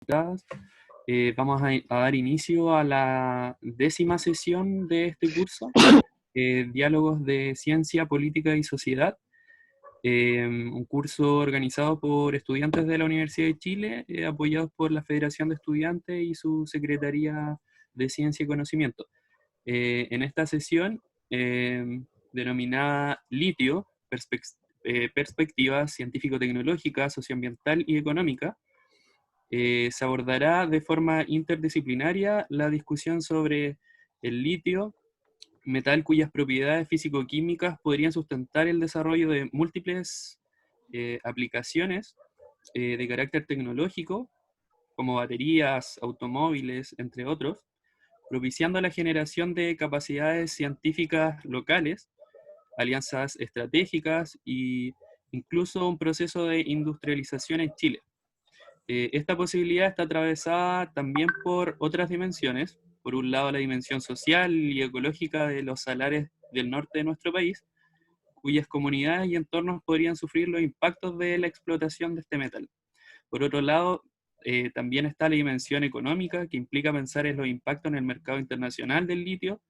invitadas. Vamos a dar inicio a la 10ª sesión de este curso, Diálogos de Ciencia, Política y Sociedad, un curso organizado por estudiantes de la Universidad de Chile, apoyados por la Federación de Estudiantes y su Secretaría de Ciencia y Conocimiento. En esta sesión, denominada Litio, Perspectiva Científico-Tecnológica, Socioambiental y Económica, se abordará de forma interdisciplinaria la discusión sobre el litio, metal cuyas propiedades físico-químicas podrían sustentar el desarrollo de múltiples aplicaciones de carácter tecnológico, como baterías, automóviles, entre otros, propiciando la generación de capacidades científicas locales, alianzas estratégicas e incluso un proceso de industrialización en Chile. Esta posibilidad está atravesada también por otras dimensiones. Por un lado, la dimensión social y ecológica de los salares del norte de nuestro país, cuyas comunidades y entornos podrían sufrir los impactos de la explotación de este metal. Por otro lado, también está la dimensión económica, que implica pensar en los impactos en el mercado internacional del litio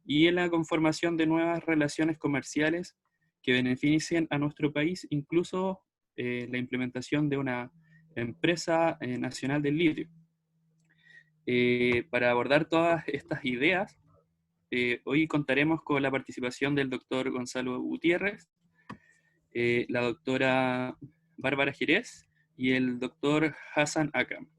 y en la conformación de nuevas relaciones comerciales que beneficien a nuestro país, incluso la implementación de una empresa nacional del litio. Para abordar todas estas ideas, hoy contaremos con la participación del doctor Gonzalo Gutiérrez, la doctora Bárbara Jerez y el doctor Hassan Akram.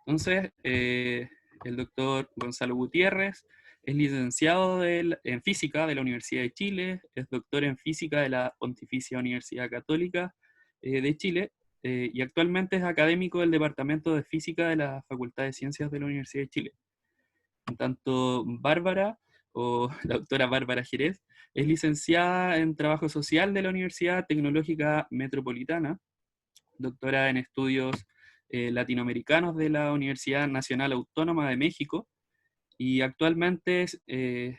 Entonces, el doctor Gonzalo Gutiérrez es licenciado en Física de la Universidad de Chile, es doctor en Física de la Pontificia Universidad Católica de Chile, y actualmente es académico del Departamento de Física de la Facultad de Ciencias de la Universidad de Chile. En tanto, Bárbara, o la doctora Bárbara Jerez, es licenciada en Trabajo Social de la Universidad Tecnológica Metropolitana, doctora en Estudios Latinoamericanos de la Universidad Nacional Autónoma de México, y actualmente se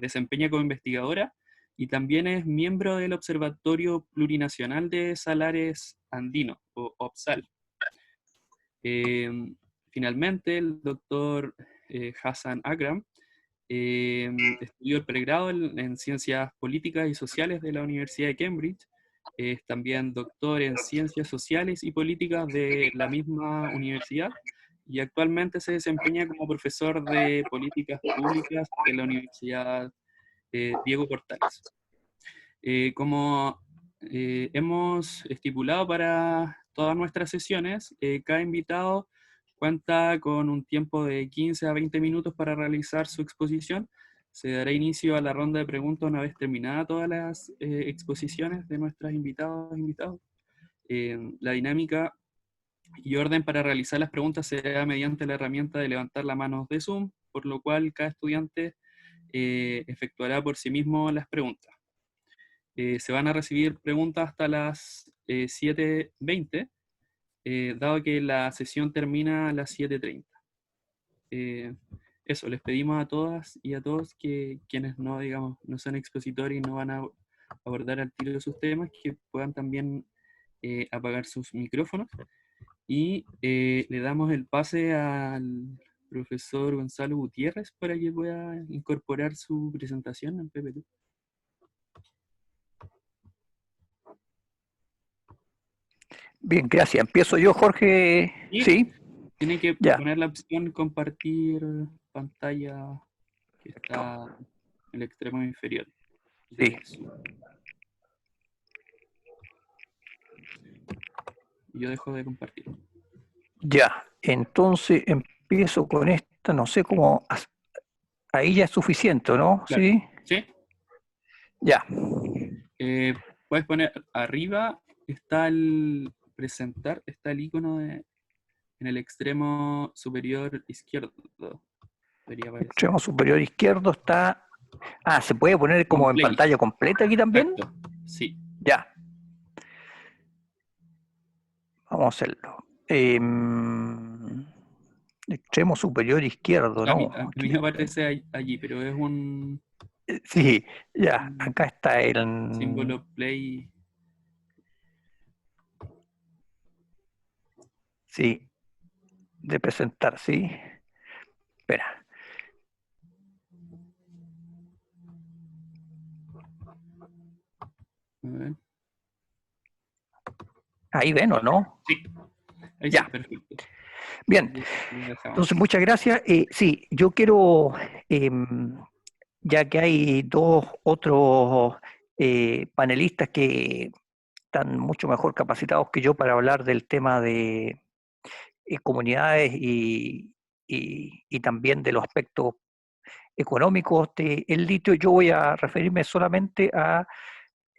desempeña como investigadora y también es miembro del Observatorio Plurinacional de Salares Andino, o OPSAL. Finalmente, el doctor Hassan Akram estudió el pregrado en Ciencias Políticas y Sociales de la Universidad de Cambridge. Es también doctor en Ciencias Sociales y Políticas de la misma universidad y actualmente se desempeña como profesor de Políticas Públicas en la Universidad Diego Portales. Como hemos estipulado para todas nuestras sesiones, cada invitado cuenta con un tiempo de 15 a 20 minutos para realizar su exposición. Se dará inicio a la ronda de preguntas una vez terminadas todas las exposiciones de nuestros invitados. La dinámica y orden para realizar las preguntas será mediante la herramienta de levantar la mano de Zoom, por lo cual cada estudiante efectuará por sí mismo las preguntas. Se van a recibir preguntas hasta las 7:20, dado que la sesión termina a las 7:30. Eso, les pedimos a todas y a todos que quienes no, digamos, no son expositores y no van a abordar al tiro de sus temas, que puedan también apagar sus micrófonos. Y le damos el pase al profesor Gonzalo Gutiérrez para que pueda incorporar su presentación al PPT. Bien, gracias. Empiezo yo, Jorge. Sí. Tiene que Ya. poner la opción compartir pantalla que está en el extremo inferior. Sí. Yo dejo de compartir. Ya, entonces empiezo con esta, no sé cómo. Ahí ya es suficiente, ¿no? Claro. Sí. ¿Sí? Ya. Puedes poner arriba, está el presentar, está el icono en el extremo superior izquierdo. Extremo superior izquierdo está. Ah, ¿se puede poner como en pantalla completa aquí también? Exacto. Sí. Ya. Vamos a hacerlo. Extremo superior izquierdo, ¿no? A mí me aparece allí, pero es un... Sí, ya. Acá está el símbolo play. Sí, de presentar, sí. Espera, A ver. ahí ven o no. Sí, ahí sí, Ya, perfecto. bien. Lo Entonces, dejamos. muchas gracias. Sí, yo quiero, ya que hay dos otros panelistas que están mucho mejor capacitados que yo para hablar del tema de comunidades y también de los aspectos económicos del litio, yo voy a referirme solamente a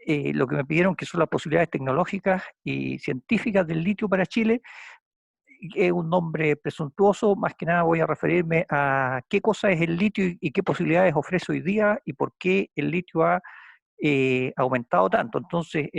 lo que me pidieron, que son las posibilidades tecnológicas y científicas del litio para Chile. Es un nombre presuntuoso, más que nada voy a referirme a qué cosa es el litio y qué posibilidades ofrece hoy día y por qué el litio ha aumentado tanto. Entonces,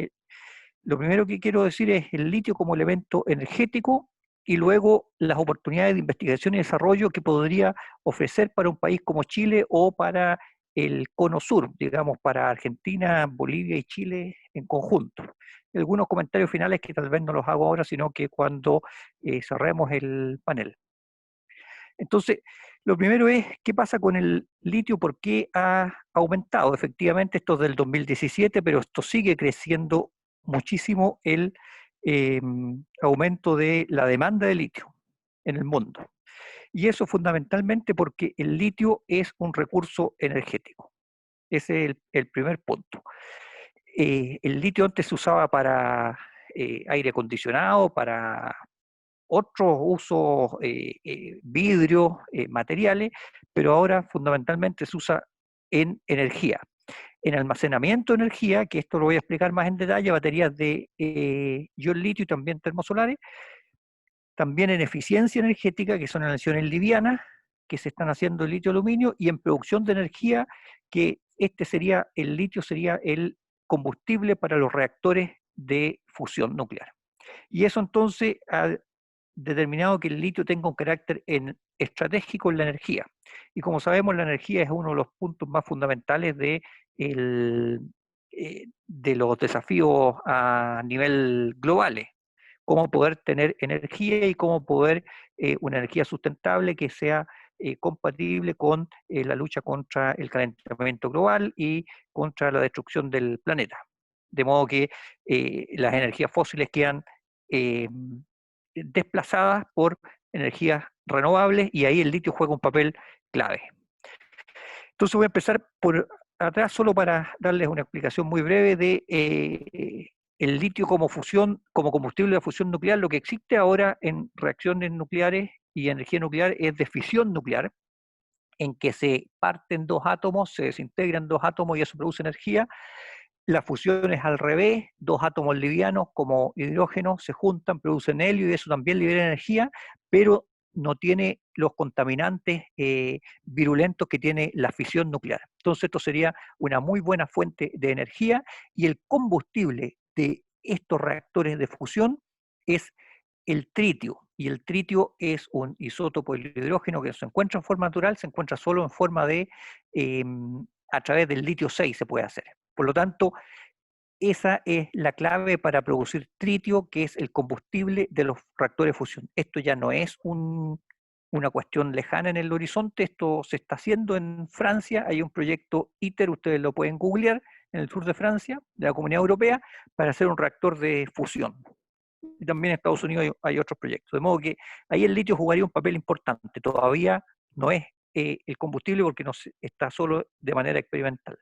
lo primero que quiero decir es el litio como elemento energético y luego las oportunidades de investigación y desarrollo que podría ofrecer para un país como Chile o para el cono sur, digamos, para Argentina, Bolivia y Chile en conjunto. Algunos comentarios finales que tal vez no los hago ahora, sino que cuando cerremos el panel. Entonces, lo primero es, ¿qué pasa con el litio? ¿Por qué ha aumentado? Efectivamente, esto es del 2017, pero esto sigue creciendo muchísimo el eh, aumento de la demanda de litio en el mundo. Y eso fundamentalmente porque el litio es un recurso energético. Ese es el primer punto. El litio antes se usaba para aire acondicionado, para otros usos, vidrio, materiales, pero ahora fundamentalmente se usa en energía, en almacenamiento de energía, que esto lo voy a explicar más en detalle, baterías de ion litio y también termosolares, también en eficiencia energética, que son energías livianas, que se están haciendo en litio-aluminio, y en producción de energía, que el litio sería el combustible para los reactores de fusión nuclear. Y eso entonces ha determinado que el litio tenga un carácter estratégico en la energía. Y como sabemos, la energía es uno de los puntos más fundamentales de los desafíos a nivel globales. Cómo poder tener energía y cómo poder una energía sustentable que sea compatible con la lucha contra el calentamiento global y contra la destrucción del planeta. De modo que las energías fósiles quedan eh, desplazadas por energías renovables y ahí el litio juega un papel clave. Entonces voy a empezar por atrás solo para darles una explicación muy breve de el litio como fusión, como combustible de fusión nuclear. Lo que existe ahora en reacciones nucleares y energía nuclear es de fisión nuclear, en que se parten dos átomos, se desintegran dos átomos y eso produce energía. La fusión es al revés, dos átomos livianos como hidrógeno se juntan, producen helio y eso también libera energía, pero no tiene los contaminantes virulentos que tiene la fisión nuclear. Entonces esto sería una muy buena fuente de energía y el combustible de estos reactores de fusión es el tritio. Y el tritio es un isótopo del hidrógeno que no se encuentra en forma natural, se encuentra solo en forma de, a través del litio 6 se puede hacer. Por lo tanto, esa es la clave para producir tritio, que es el combustible de los reactores de fusión. Esto ya no es una cuestión lejana en el horizonte, esto se está haciendo en Francia, hay un proyecto ITER, ustedes lo pueden googlear, en el sur de Francia, de la Comunidad Europea, para hacer un reactor de fusión. Y también en Estados Unidos hay otros proyectos. De modo que ahí el litio jugaría un papel importante. Todavía no es el combustible porque no está solo de manera experimental.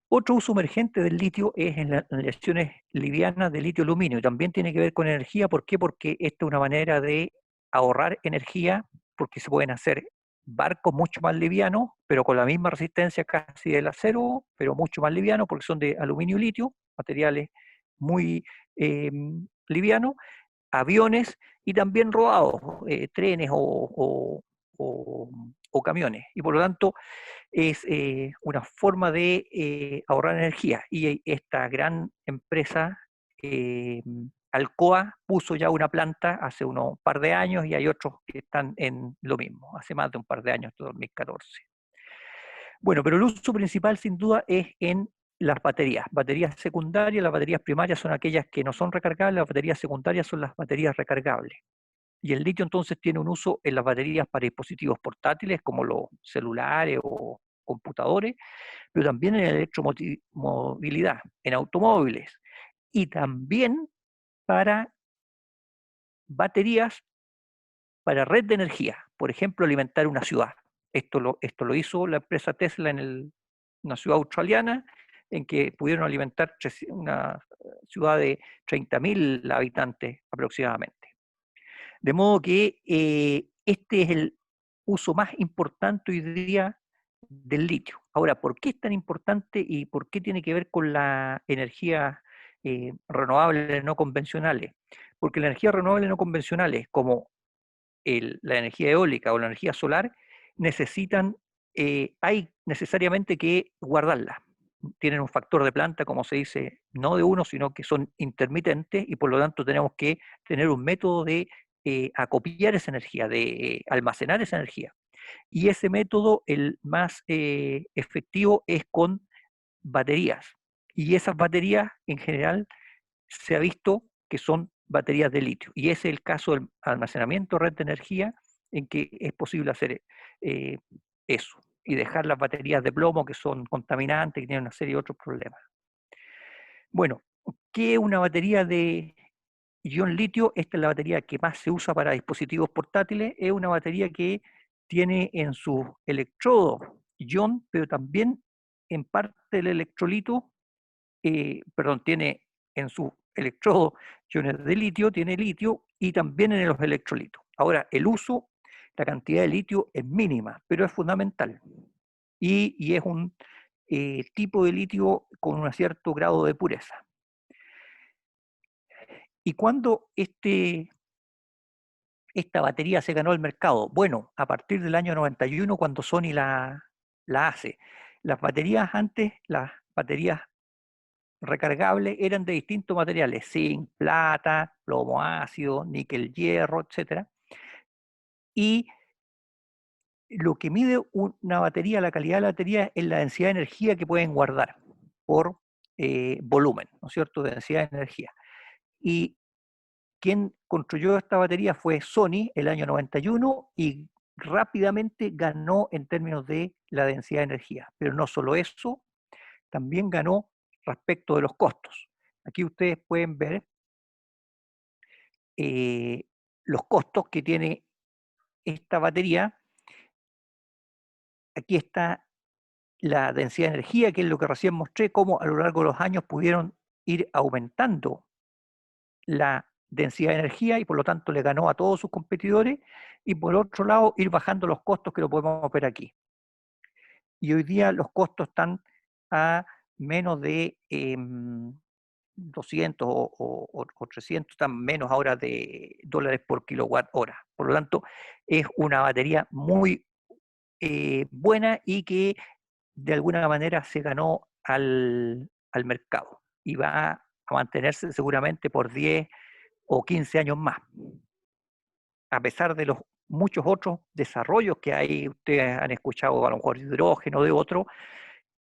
Otro uso emergente del litio es en las aleaciones livianas de litio-aluminio. Y también tiene que ver con energía. ¿Por qué? Porque esta es una manera de ahorrar energía, porque se pueden hacer barcos mucho más livianos, pero con la misma resistencia casi del acero, pero mucho más livianos, porque son de aluminio y litio, materiales muy livianos, aviones y también rodados, trenes o camiones. Y por lo tanto, es una forma de ahorrar energía. Y esta gran empresa, Alcoa, puso ya una planta hace unos par de años y hay otros que están en lo mismo, hace más de un par de años, 2014. Bueno, pero el uso principal sin duda es en las baterías secundarias, las baterías primarias son aquellas que no son recargables, las baterías secundarias son las baterías recargables. Y el litio entonces tiene un uso en las baterías para dispositivos portátiles como los celulares o computadores, pero también en la electromovilidad, en automóviles, y también para baterías para red de energía, por ejemplo, alimentar una ciudad. Esto lo hizo la empresa Tesla en una ciudad australiana, en que pudieron alimentar una ciudad de 30.000 habitantes aproximadamente. De modo que este es el uso más importante hoy día del litio. Ahora, ¿por qué es tan importante y por qué tiene que ver con la energía renovables no convencionales? Porque las energías renovables no convencionales, como la energía eólica o la energía solar, hay necesariamente que guardarla. Tienen un factor de planta, como se dice, no de uno, sino que son intermitentes y por lo tanto tenemos que tener un método de acopiar esa energía, de almacenar esa energía. Y ese método, el más efectivo, es con baterías. Y esas baterías, en general, se ha visto que son baterías de litio. Y ese es el caso del almacenamiento red de energía en que es posible hacer eh, eso y dejar las baterías de plomo que son contaminantes, que tienen una serie de otros problemas. Bueno, ¿qué es una batería de ion litio? Esta es la batería que más se usa para dispositivos portátiles. Es una batería que tiene en sus electrodos ion, pero también en parte del electrolito, tiene en su electrodo iones de litio, tiene litio y también en los electrolitos. Ahora, el uso, la cantidad de litio es mínima, pero es fundamental. Y es un tipo de litio con un cierto grado de pureza. ¿Y cuándo esta batería se ganó el mercado? Bueno, a partir del año 91, cuando Sony la hace. Las baterías antes, las baterías recargables eran de distintos materiales: zinc, plata, plomo ácido, níquel, hierro, etc. Y lo que mide una batería, la calidad de la batería, es la densidad de energía que pueden guardar por volumen, ¿no es cierto?, de densidad de energía. Y quien construyó esta batería fue Sony el año 91 y rápidamente ganó en términos de la densidad de energía. Pero no solo eso, también ganó respecto de los costos. Aquí ustedes pueden ver los costos que tiene esta batería. Aquí está la densidad de energía, que es lo que recién mostré, cómo a lo largo de los años pudieron ir aumentando la densidad de energía y por lo tanto le ganó a todos sus competidores, y por otro lado ir bajando los costos, que lo podemos ver aquí. Y hoy día los costos están a menos de 200 o 300, están menos ahora de dólares por kilowatt hora. Por lo tanto, es una batería muy buena y que de alguna manera se ganó al mercado y va a mantenerse seguramente por 10 o 15 años más, a pesar de los muchos otros desarrollos que hay. Ustedes han escuchado a lo mejor hidrógeno, de otro.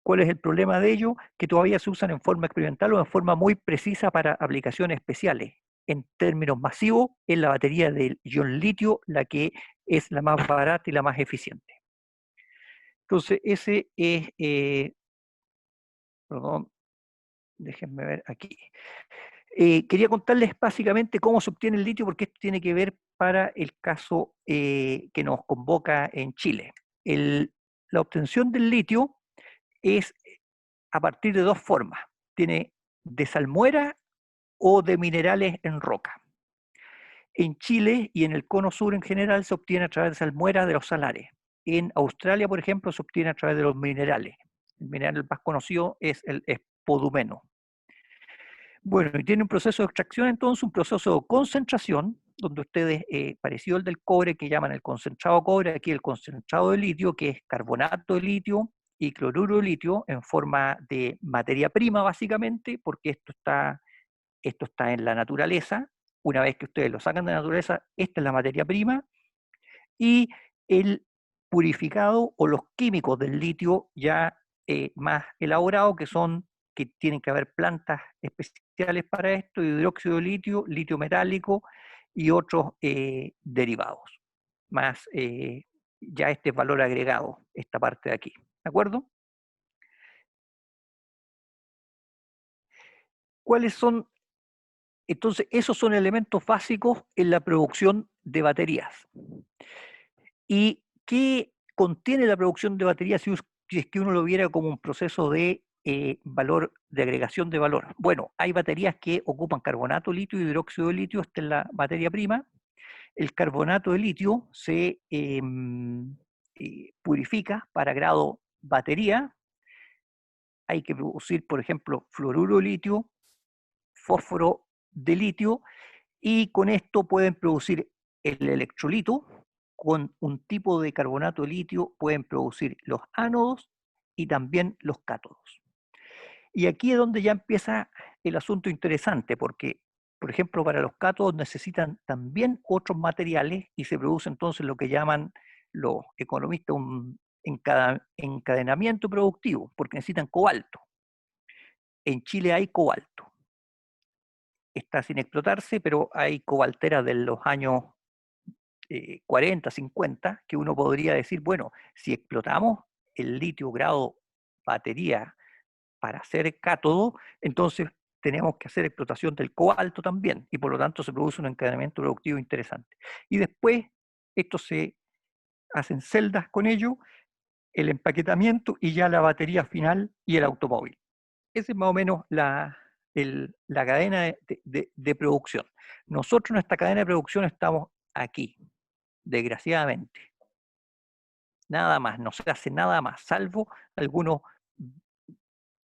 ¿Cuál es el problema de ello? Que todavía se usan en forma experimental o en forma muy precisa para aplicaciones especiales. En términos masivos, es la batería del ion litio la que es la más barata y la más eficiente. Entonces, ese es, perdón, déjenme ver aquí. Quería contarles básicamente cómo se obtiene el litio, porque esto tiene que ver para el caso que nos convoca en Chile. La obtención del litio es a partir de dos formas. Tiene de salmuera o de minerales en roca. En Chile y en el cono sur en general se obtiene a través de salmuera de los salares. En Australia, por ejemplo, se obtiene a través de los minerales. El mineral más conocido es el spodumeno. Bueno, y tiene un proceso de extracción, entonces, un proceso de concentración, donde ustedes, parecido al del cobre, que llaman el concentrado de cobre, aquí el concentrado de litio, que es carbonato de litio y cloruro de litio en forma de materia prima, básicamente, porque esto está en la naturaleza. Una vez que ustedes lo sacan de la naturaleza, esta es la materia prima, y el purificado o los químicos del litio ya más elaborados, que son que tienen que haber plantas especiales para esto, hidróxido de litio, litio metálico y otros derivados. Más ya este valor agregado, esta parte de aquí. ¿De acuerdo? ¿Cuáles son? Entonces, esos son elementos básicos en la producción de baterías. ¿Y qué contiene la producción de baterías si es que uno lo viera como un proceso de valor, de agregación de valor? Bueno, hay baterías que ocupan carbonato de litio y hidróxido de litio, esta es la materia prima. El carbonato de litio se purifica para grado batería. Hay que producir, por ejemplo, fluoruro de litio, fósforo de litio, y con esto pueden producir el electrolito. Con un tipo de carbonato de litio pueden producir los ánodos y también los cátodos. Y aquí es donde ya empieza el asunto interesante, porque, por ejemplo, para los cátodos necesitan también otros materiales y se produce entonces lo que llaman los economistas un encadenamiento productivo, porque necesitan cobalto. En Chile hay cobalto. Está sin explotarse, pero hay cobalteras de los años 40, 50, que uno podría decir, bueno, si explotamos el litio grado batería para hacer cátodo, entonces tenemos que hacer explotación del cobalto también, y por lo tanto se produce un encadenamiento productivo interesante. Y después, esto se hacen celdas con ello, el empaquetamiento y ya la batería final y el automóvil. Esa es más o menos la cadena de producción. Nosotros en esta cadena de producción estamos aquí, desgraciadamente. Nada más, no se hace nada más, salvo algunos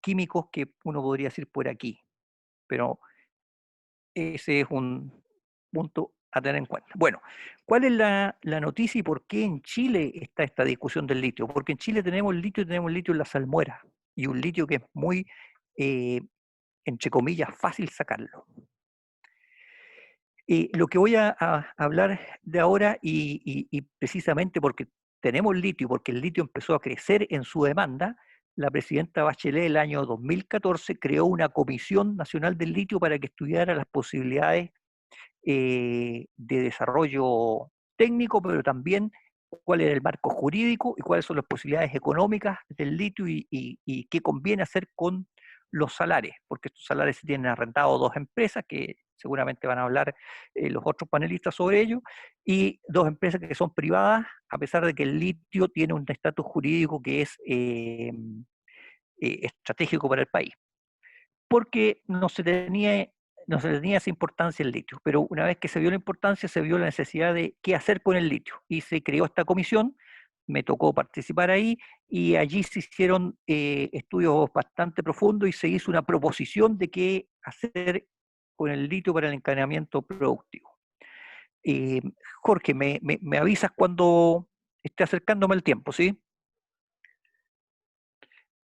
químicos que uno podría decir por aquí. Pero ese es un punto a tener en cuenta. Bueno, ¿cuál es la noticia y por qué en Chile está esta discusión del litio? Porque en Chile tenemos litio y tenemos litio en la salmuera, y un litio que es muy, entre comillas, fácil sacarlo. Lo que voy a hablar de ahora, y precisamente porque tenemos litio, porque el litio empezó a crecer en su demanda, la presidenta Bachelet el año 2014 creó una Comisión Nacional del Litio para que estudiara las posibilidades de desarrollo técnico, pero también cuál era el marco jurídico y cuáles son las posibilidades económicas del litio y qué conviene hacer con los salares, porque estos salares se tienen arrendados dos empresas que seguramente van a hablar los otros panelistas sobre ello, y dos empresas que son privadas, a pesar de que el litio tiene un estatus jurídico que es estratégico para el país, porque no se le tenía esa importancia el litio, pero una vez que se vio la importancia, se vio la necesidad de qué hacer con el litio, y se creó esta comisión. Me tocó participar ahí, y allí se hicieron estudios bastante profundos y se hizo una proposición de qué hacer con el litio para el encadenamiento productivo. Eh, Jorge, me avisas cuando esté acercándome el tiempo, ¿sí?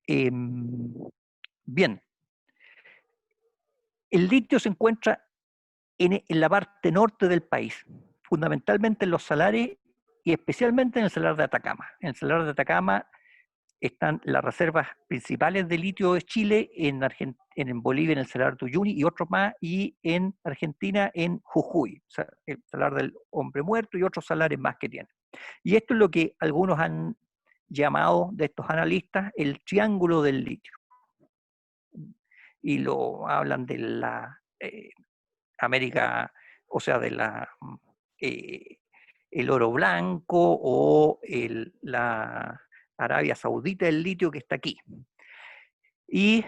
Bien, el litio se encuentra en la parte norte del país, fundamentalmente en los salares y especialmente en el salar de Atacama. En el salar de Atacama están las reservas principales de litio de Chile, en Bolivia en el salar de Uyuni y otros más, y en Argentina en Jujuy, o sea, el salar del Hombre Muerto y otros salares más que tienen. Y esto es lo que algunos han llamado, de estos analistas, el triángulo del litio. Y lo hablan de la América, o sea, de eh, el oro blanco o la Arabia Saudita del litio que está aquí. Y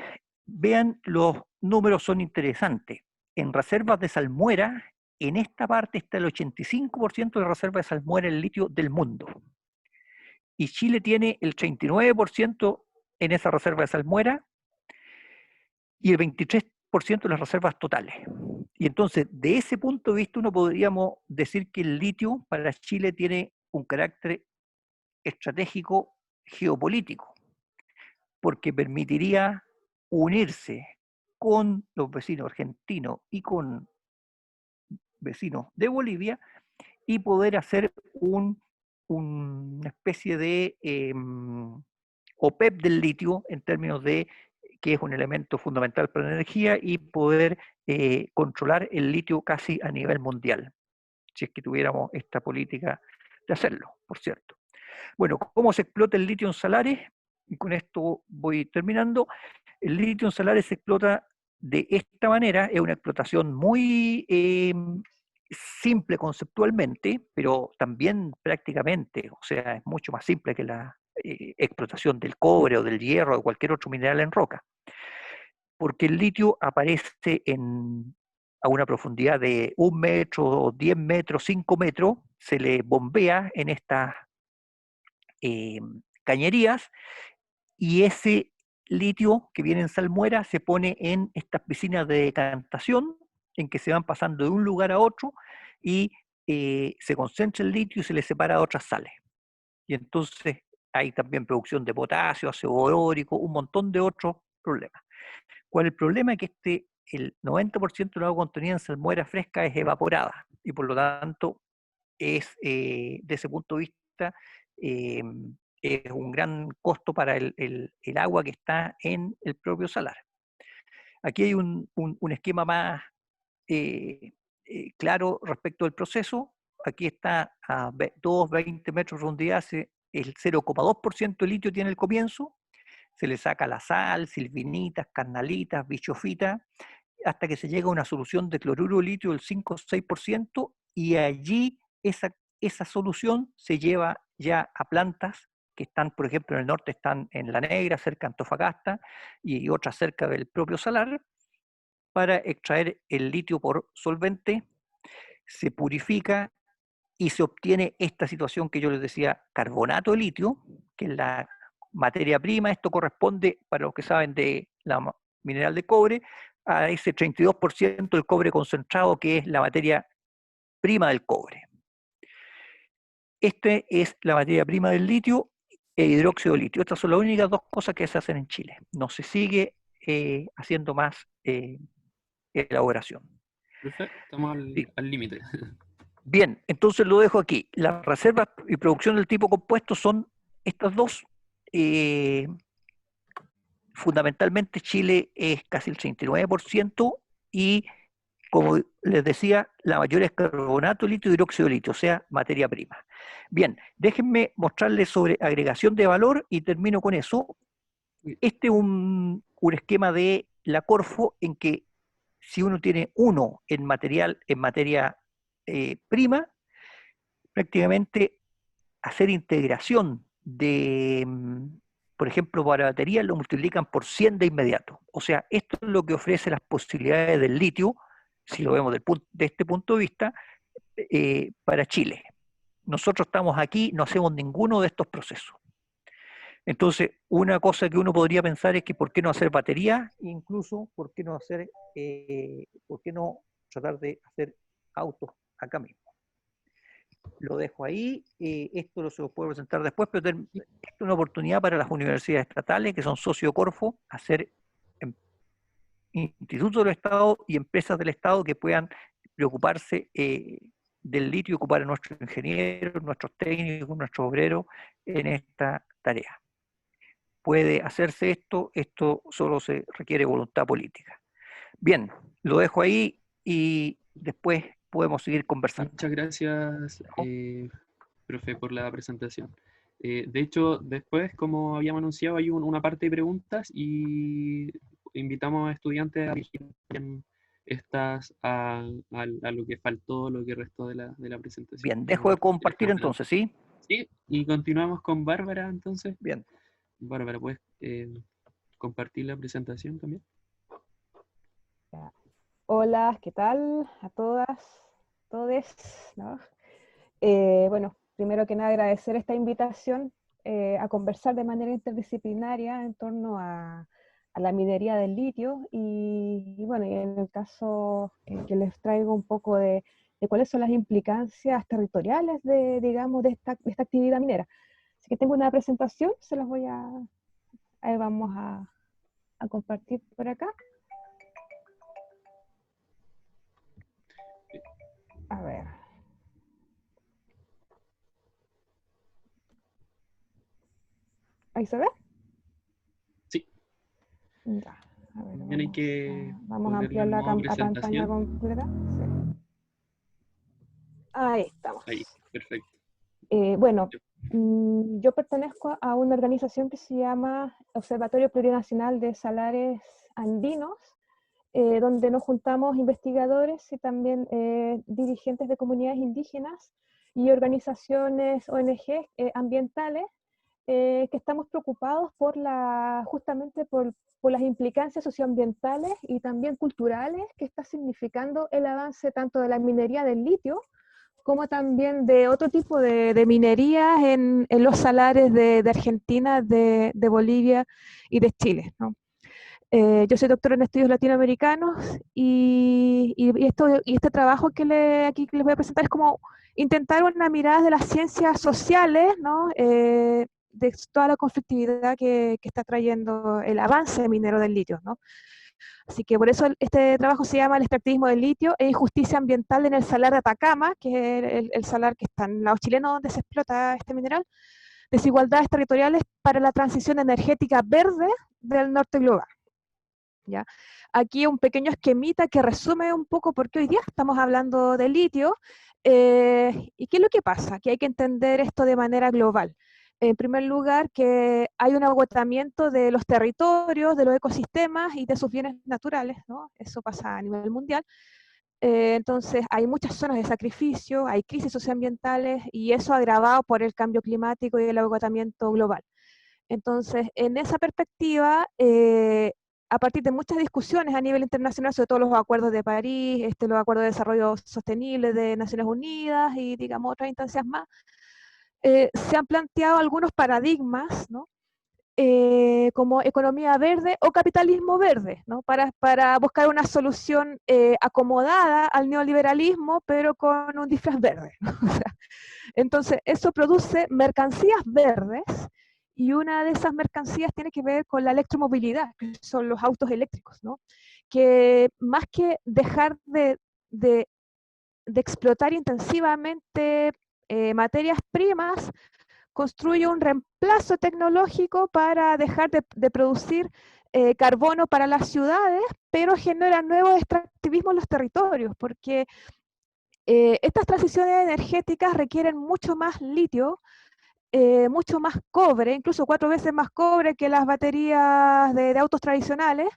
vean, los números son interesantes. En reservas de salmuera, en esta parte está el 85% de reservas de salmuera en litio del mundo. Y Chile tiene el 39% en esa reserva de salmuera y el 23% de las reservas totales. Y entonces, de ese punto de vista, uno podríamos decir que el litio para Chile tiene un carácter estratégico geopolítico, porque permitiría unirse con los vecinos argentinos y con vecinos de Bolivia y poder hacer una especie de OPEP del litio en términos de que es un elemento fundamental para la energía, y poder controlar el litio casi a nivel mundial, si es que tuviéramos esta política de hacerlo, por cierto. Bueno, ¿cómo se explota el litio en salares? Y con esto voy terminando. El litio en salares se explota de esta manera, es una explotación muy simple conceptualmente, pero también prácticamente, o sea, es mucho más simple que la explotación del cobre o del hierro o de cualquier otro mineral en roca, porque el litio aparece a una profundidad de 1 metro, 10 metros, 5 metros, se le bombea en estas cañerías, y ese litio que viene en salmuera se pone en estas piscinas de decantación en que se van pasando de un lugar a otro, y se concentra el litio y se le separa a otras sales. Y entonces hay también producción de potasio, ácido bórico, un montón de otros problemas. ¿Cuál es el problema? Que el 90% del agua contenida en salmuera fresca es evaporada, y por lo tanto es, de ese punto de vista, eh, es un gran costo para el agua que está en el propio salar. Aquí hay un esquema más claro respecto del proceso. Aquí está a 20 metros de profundidad, el 0,2% de litio tiene el comienzo, se le saca la sal, silvinitas, carnalitas, bichofita, hasta que se llega a una solución de cloruro de litio del 5 o 6%, y allí esa solución se lleva ya a plantas que están, por ejemplo, en el norte están en La Negra, cerca de Antofagasta, y otras cerca del propio salar, para extraer el litio por solvente, se purifica y se obtiene esta situación que yo les decía, carbonato de litio, que es la materia prima. Esto corresponde, para los que saben de la mineral de cobre, a ese 32% del cobre concentrado, que es la materia prima del cobre. Esta es la materia prima del litio e hidróxido de litio. Estas son las únicas dos cosas que se hacen en Chile. No se sigue haciendo más elaboración. Perfecto, estamos Sí. al límite. Bien, entonces lo dejo aquí. Las reservas y producción del tipo compuesto son estas dos. Eh, Fundamentalmente Chile es casi el 39%, y como les decía, la mayoría es carbonato, litio y hidróxido de litio, o sea, materia prima. Bien, déjenme mostrarles sobre agregación de valor y termino con eso. Este es un esquema de la Corfo en que si uno tiene uno en materia prima, prácticamente hacer integración de, por ejemplo, para baterías lo multiplican por 100 de inmediato. O sea, esto es lo que ofrece las posibilidades del litio, si lo vemos de este punto de vista, para Chile. Nosotros estamos aquí, no hacemos ninguno de estos procesos. Entonces, una cosa que uno podría pensar es que ¿por qué no hacer baterías? Incluso, ¿por qué no tratar de hacer autos acá mismo? Lo dejo ahí, esto se lo puedo presentar después, pero es una oportunidad para las universidades estatales que son socio Corfo, hacer institutos del Estado y empresas del Estado que puedan preocuparse del litio, ocupar a nuestros ingenieros, nuestros técnicos, nuestros obreros en esta tarea. Puede hacerse esto solo se requiere voluntad política. Bien, lo dejo ahí y después podemos seguir conversando. Muchas gracias, profe, por la presentación. De hecho, después, como habíamos anunciado, hay una parte de preguntas y invitamos a estudiantes a dirigir estas a lo que faltó, lo que restó de la presentación. Bien, dejo de compartir entonces, ¿sí? Sí, y continuamos con Bárbara entonces. Bien. Bárbara, ¿puedes compartir la presentación también? Hola, ¿qué tal a todas, todes, ¿no? Bueno, primero que nada agradecer esta invitación a conversar de manera interdisciplinaria en torno a la minería del litio y bueno, y en el caso que les traigo un poco de cuáles son las implicancias territoriales de, digamos, de esta actividad minera. Así que tengo una presentación, se las voy vamos a compartir por acá. A ver. ¿Ahí se ve? Sí. Ya, a ver, También hay que vamos a ponerlo ampliar en la modo pantalla presentación. completa. Sí. Ahí estamos. Ahí, perfecto. Bueno, yo pertenezco a una organización que se llama Observatorio Plurinacional de Salares Andinos, donde nos juntamos investigadores y también dirigentes de comunidades indígenas y organizaciones ONG ambientales que estamos preocupados por justamente por las implicancias socioambientales y también culturales que está significando el avance tanto de la minería del litio como también de otro tipo de minerías en los salares de Argentina, de Bolivia y de Chile, ¿no? Yo soy doctora en estudios latinoamericanos y este trabajo aquí que les voy a presentar es como intentar una mirada de las ciencias sociales, ¿no? De toda la conflictividad que está trayendo el avance minero del litio, ¿no? Así que por eso este trabajo se llama El extractivismo del litio e injusticia ambiental en el salar de Atacama, que es el salar que está en el lado chileno donde se explota este mineral, desigualdades territoriales para la transición energética verde del norte global. ¿Ya? Aquí un pequeño esquemita que resume un poco por qué hoy día estamos hablando de litio y qué es lo que pasa, que hay que entender esto de manera global. En primer lugar, que hay un agotamiento de los territorios, de los ecosistemas y de sus bienes naturales, ¿no? Eso pasa a nivel mundial. Entonces hay muchas zonas de sacrificio, hay crisis socioambientales y eso agravado por el cambio climático y el agotamiento global. Entonces, en esa perspectiva, a partir de muchas discusiones a nivel internacional, sobre todo los acuerdos de París, los acuerdos de desarrollo sostenible de Naciones Unidas y, digamos, otras instancias más, se han planteado algunos paradigmas, ¿no? Como economía verde o capitalismo verde, ¿no? Para buscar una solución acomodada al neoliberalismo, pero con un disfraz verde, ¿no? O sea, entonces, eso produce mercancías verdes y una de esas mercancías tiene que ver con la electromovilidad, que son los autos eléctricos, ¿no? Que más que dejar de explotar intensivamente materias primas, construye un reemplazo tecnológico para dejar de producir carbono para las ciudades, pero genera nuevos extractivismos en los territorios, porque estas transiciones energéticas requieren mucho más litio, mucho más cobre, incluso 4 veces más cobre que las baterías de autos tradicionales,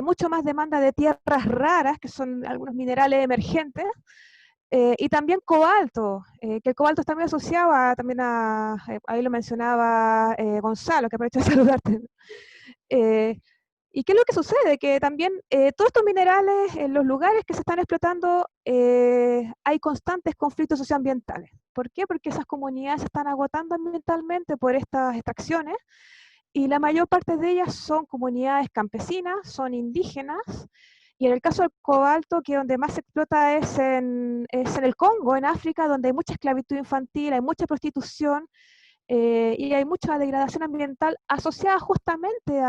mucho más demanda de tierras raras, que son algunos minerales emergentes, y también cobalto, que el cobalto está muy asociado ahí lo mencionaba Gonzalo, que aprovecho de saludarte. ¿Y qué es lo que sucede? Que también todos estos minerales, en los lugares que se están explotando, hay constantes conflictos socioambientales. ¿Por qué? Porque esas comunidades se están agotando ambientalmente por estas extracciones y la mayor parte de ellas son comunidades campesinas, son indígenas, y en el caso del cobalto, que donde más se explota es en el Congo, en África, donde hay mucha esclavitud infantil, hay mucha prostitución y hay mucha degradación ambiental asociada justamente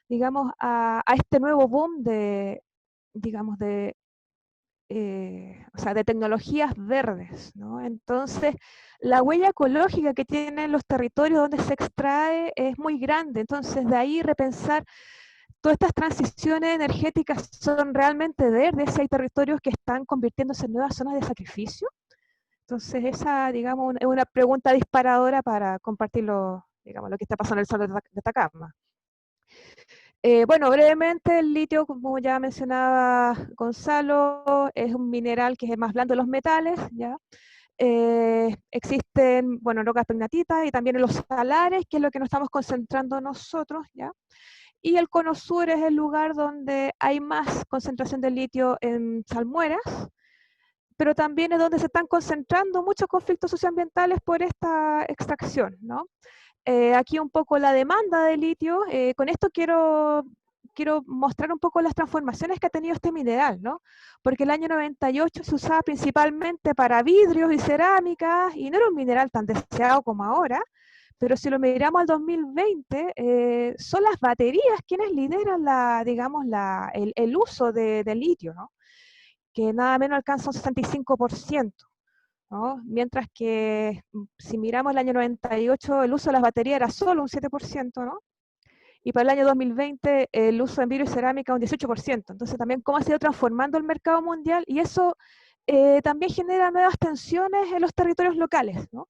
digamos, a este nuevo boom digamos, o sea, de tecnologías verdes, ¿no? Entonces, la huella ecológica que tienen los territorios donde se extrae es muy grande, entonces de ahí repensar todas estas transiciones energéticas son realmente verdes, hay territorios que están convirtiéndose en nuevas zonas de sacrificio. Entonces, esa, digamos, es una pregunta disparadora para compartir digamos, lo que está pasando en el sol de Atacama. Bueno, brevemente, el litio, como ya mencionaba Gonzalo, es un mineral que es el más blando de los metales, ¿ya? Existen, bueno, rocas pegmatitas y también en los salares, que es lo que nos estamos concentrando nosotros, ¿ya? Y el cono sur es el lugar donde hay más concentración de litio en salmueras, pero también es donde se están concentrando muchos conflictos socioambientales por esta extracción, ¿no? Aquí un poco la demanda de litio. Con esto quiero mostrar un poco las transformaciones que ha tenido este mineral, ¿no? Porque el año 98 se usaba principalmente para vidrios y cerámicas y no era un mineral tan deseado como ahora, pero si lo miramos al 2020, son las baterías quienes lideran digamos, el uso de litio, ¿no? Que nada menos alcanza un 65%. ¿No? Mientras que si miramos el año 98, el uso de las baterías era solo un 7%, ¿no? y para el año 2020 el uso en vidrio y cerámica un 18%. Entonces también cómo ha sido transformando el mercado mundial, y eso también genera nuevas tensiones en los territorios locales, ¿no?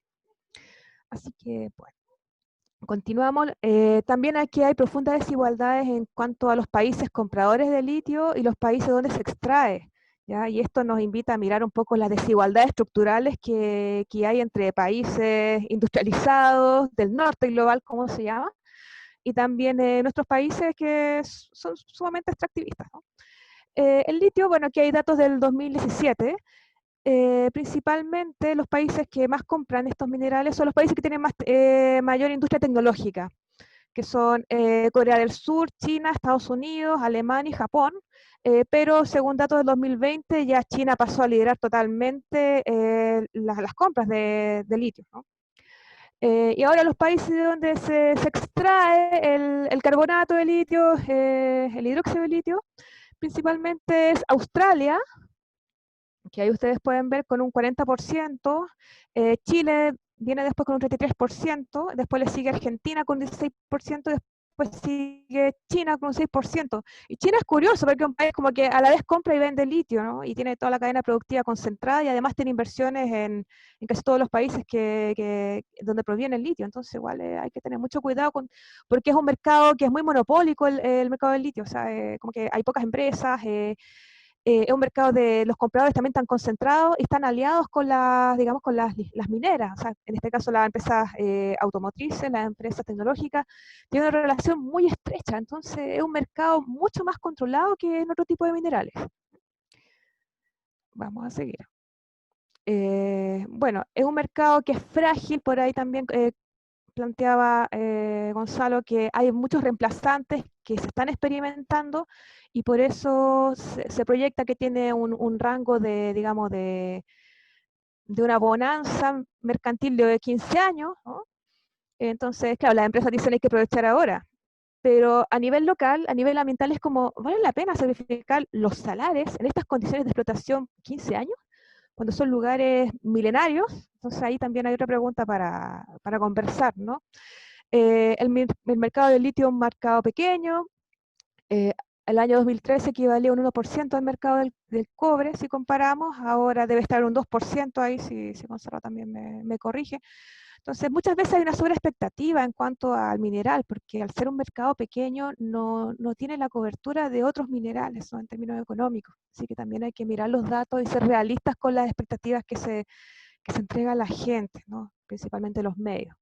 Así que, bueno, continuamos. También aquí hay profundas desigualdades en cuanto a los países compradores de litio y los países donde se extrae, ¿ya? Y esto nos invita a mirar un poco las desigualdades estructurales que hay entre países industrializados, del norte global, como se llama, y también nuestros países que son sumamente extractivistas, ¿no? El litio, bueno, aquí hay datos del 2017. Principalmente los países que más compran estos minerales son los países que tienen mayor industria tecnológica, que son Corea del Sur, China, Estados Unidos, Alemania y Japón. Pero según datos del 2020 ya China pasó a liderar totalmente las compras de litio, ¿no? Y ahora los países donde se extrae el carbonato de litio, el hidróxido de litio, principalmente es Australia, que ahí ustedes pueden ver con un 40%, Chile viene después con un 33%, después le sigue Argentina con un 16%, después sigue China con un 6%. Y China es curioso porque es un país como que a la vez compra y vende litio, ¿no? Y tiene toda la cadena productiva concentrada y además tiene inversiones en casi todos los países donde proviene el litio. Entonces igual hay que tener mucho cuidado porque es un mercado que es muy monopólico el mercado del litio, o sea, como que hay pocas empresas, es un mercado de los compradores también tan concentrados y están aliados con digamos, con las mineras. O sea, en este caso las empresas automotrices, las empresas tecnológicas, tienen una relación muy estrecha. Entonces es un mercado mucho más controlado que en otro tipo de minerales. Vamos a seguir. Bueno, es un mercado que es frágil, por ahí también planteaba Gonzalo que hay muchos reemplazantes que se están experimentando y por eso se proyecta que tiene un rango de, digamos, de una bonanza mercantil de 15 años, ¿no? Entonces, claro, las empresas dicen hay que aprovechar ahora, pero a nivel local, a nivel ambiental es como, ¿vale la pena sacrificar los salares en estas condiciones de explotación 15 años? Cuando son lugares milenarios. Entonces ahí también hay otra pregunta para conversar, ¿no? El mercado del litio es un mercado pequeño. El año 2013 equivalía a un 1% al mercado del cobre, si comparamos. Ahora debe estar un 2% ahí, si Gonzalo también me corrige. Entonces, muchas veces hay una sobreexpectativa en cuanto al mineral, porque al ser un mercado pequeño no tiene la cobertura de otros minerales, ¿no? En términos económicos. Así que también hay que mirar los datos y ser realistas con las expectativas que se entrega a la gente, ¿no? Principalmente los medios.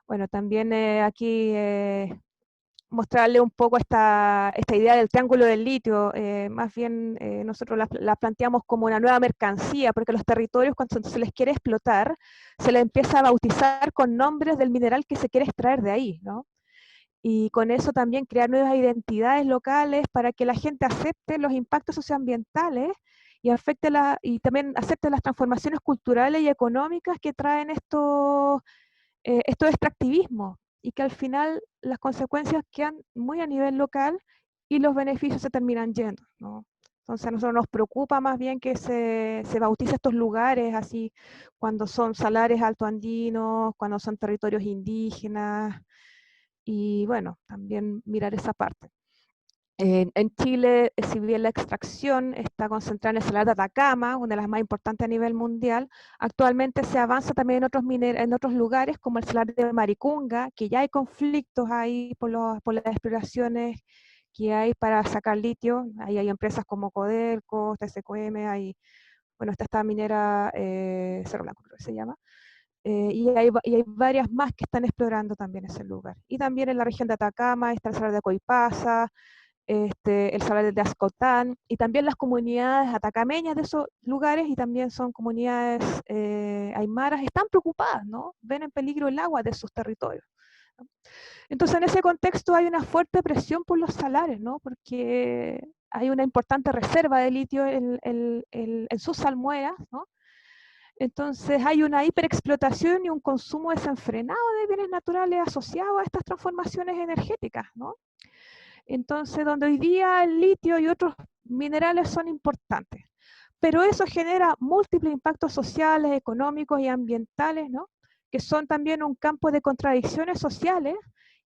Bueno, también aquí mostrarle un poco esta idea del triángulo del litio. Más bien nosotros la planteamos como una nueva mercancía, porque los territorios cuando se les quiere explotar, se les empieza a bautizar con nombres del mineral que se quiere extraer de ahí, ¿no? Y con eso también crear nuevas identidades locales para que la gente acepte los impactos socioambientales y también acepte las transformaciones culturales y económicas que traen estos extractivismos, y que al final las consecuencias quedan muy a nivel local y los beneficios se terminan yendo, ¿no? Entonces a nosotros nos preocupa más bien que se bautice estos lugares así cuando son salares altoandinos, cuando son territorios indígenas, y bueno, también mirar esa parte. En Chile, si bien la extracción está concentrada en el salar de Atacama, una de las más importantes a nivel mundial, actualmente se avanza también en otros lugares, como el salar de Maricunga, que ya hay conflictos ahí por las exploraciones que hay para sacar litio. Ahí hay empresas como Codelco, TSQM, bueno, está esta minera Cerro Blanco, creo que se llama. Y hay varias más que están explorando también ese lugar. Y también en la región de Atacama está el salar de Coipasa, el salar de Ascotán, y también las comunidades atacameñas de esos lugares, y también son comunidades aymaras, están preocupadas, ¿no? Ven en peligro el agua de sus territorios, ¿no? Entonces, en ese contexto hay una fuerte presión por los salares, ¿no? Porque hay una importante reserva de litio en sus salmueras, ¿no? Entonces hay una hiperexplotación y un consumo desenfrenado de bienes naturales asociados a estas transformaciones energéticas, ¿no? Entonces, donde hoy día el litio y otros minerales son importantes. Pero eso genera múltiples impactos sociales, económicos y ambientales, ¿no? Que son también un campo de contradicciones sociales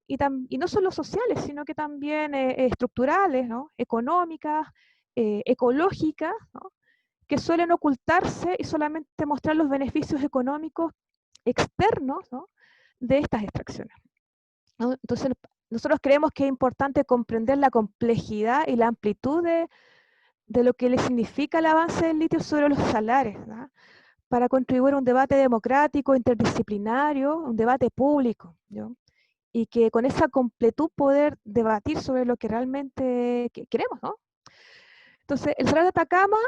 y no solo sociales, sino que también estructurales, ¿no? Económicas, ecológicas, ¿no? Que suelen ocultarse y solamente mostrar los beneficios económicos externos, ¿no? De estas extracciones, ¿no? Entonces, nosotros creemos que es importante comprender la complejidad y la amplitud de lo que le significa el avance del litio sobre los salares, ¿no? Para contribuir a un debate democrático, interdisciplinario, un debate público, ¿no? Y que con esa completud poder debatir sobre lo que realmente queremos, ¿no? Entonces, el Salar de Atacama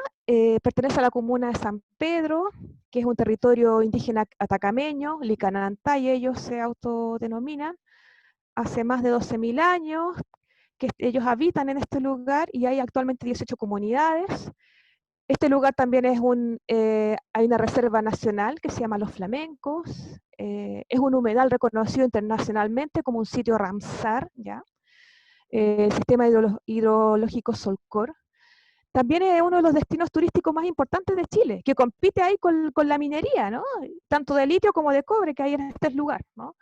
pertenece a la comuna de San Pedro, que es un territorio indígena atacameño, Licanantay, ellos se autodenominan, hace más de 12.000 años que ellos habitan en este lugar y hay actualmente 18 comunidades. Este lugar también es hay una reserva nacional que se llama Los Flamencos, es un humedal reconocido internacionalmente como un sitio Ramsar, ¿ya? El sistema hidrológico Solcor. También es uno de los destinos turísticos más importantes de Chile, que compite ahí con la minería, ¿no? Tanto de litio como de cobre que hay en este lugar, ¿no?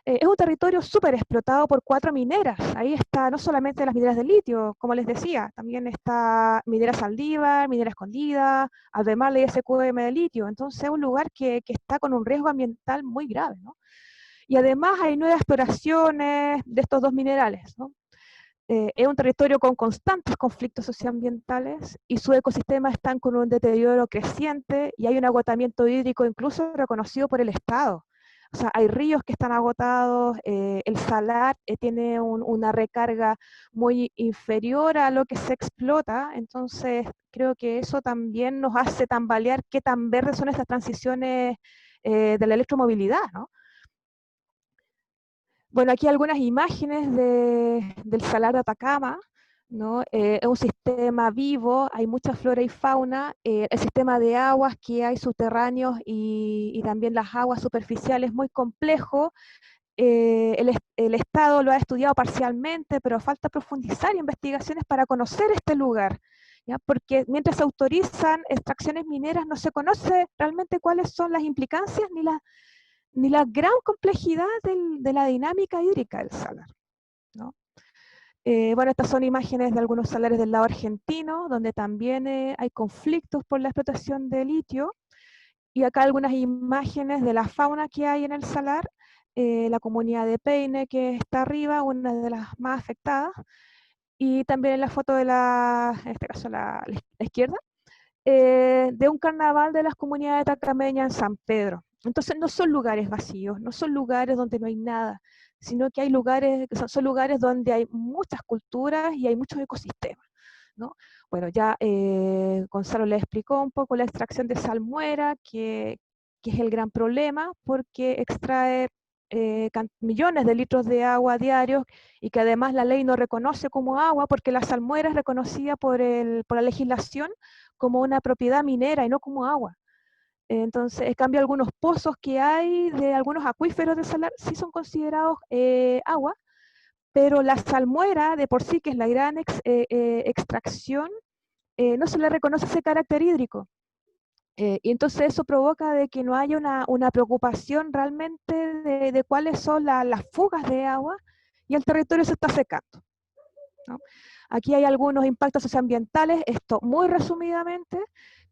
Es un territorio súper explotado por 4 mineras. Ahí está no solamente las mineras de litio, como les decía, también está Minera Saldívar, Minera Escondida, Albemarle y SQM de litio. Entonces es un lugar que está con un riesgo ambiental muy grave, ¿no? Y además hay nuevas exploraciones de estos dos minerales, ¿no? Es un territorio con constantes conflictos socioambientales y sus ecosistemas están con un deterioro creciente y hay un agotamiento hídrico incluso reconocido por el Estado. O sea, hay ríos que están agotados, el salar tiene una recarga muy inferior a lo que se explota, entonces creo que eso también nos hace tambalear qué tan verdes son estas transiciones de la electromovilidad, ¿no? Bueno, aquí algunas imágenes del Salar de Atacama, ¿no? Es un sistema vivo, hay mucha flora y fauna, el sistema de aguas que hay subterráneos y también las aguas superficiales muy complejo. El Estado lo ha estudiado parcialmente, pero falta profundizar investigaciones para conocer este lugar, ¿ya? Porque mientras se autorizan extracciones mineras no se conoce realmente cuáles son las implicancias ni la gran complejidad de la dinámica hídrica del salar, ¿no? Bueno, estas son imágenes de algunos salares del lado argentino, donde también hay conflictos por la explotación de litio, y acá algunas imágenes de la fauna que hay en el salar, la comunidad de Peine que está arriba, una de las más afectadas, y también en la foto en este caso la izquierda, de un carnaval de las comunidades tacameñas en San Pedro. Entonces no son lugares vacíos, no son lugares donde no hay nada, sino que hay lugares, son lugares donde hay muchas culturas y hay muchos ecosistemas, ¿no? Bueno, ya Gonzalo le explicó un poco la extracción de salmuera, que es el gran problema, porque extrae millones de litros de agua diarios y que además la ley no reconoce como agua porque la salmuera es reconocida por la legislación como una propiedad minera y no como agua. Entonces, en cambio, algunos pozos que hay de algunos acuíferos de salar sí son considerados agua, pero la salmuera de por sí, que es la gran extracción, no se le reconoce ese carácter hídrico. Y entonces eso provoca de que no haya una preocupación realmente de cuáles son las fugas de agua y el territorio se está secando, ¿no? Aquí hay algunos impactos socioambientales, esto muy resumidamente.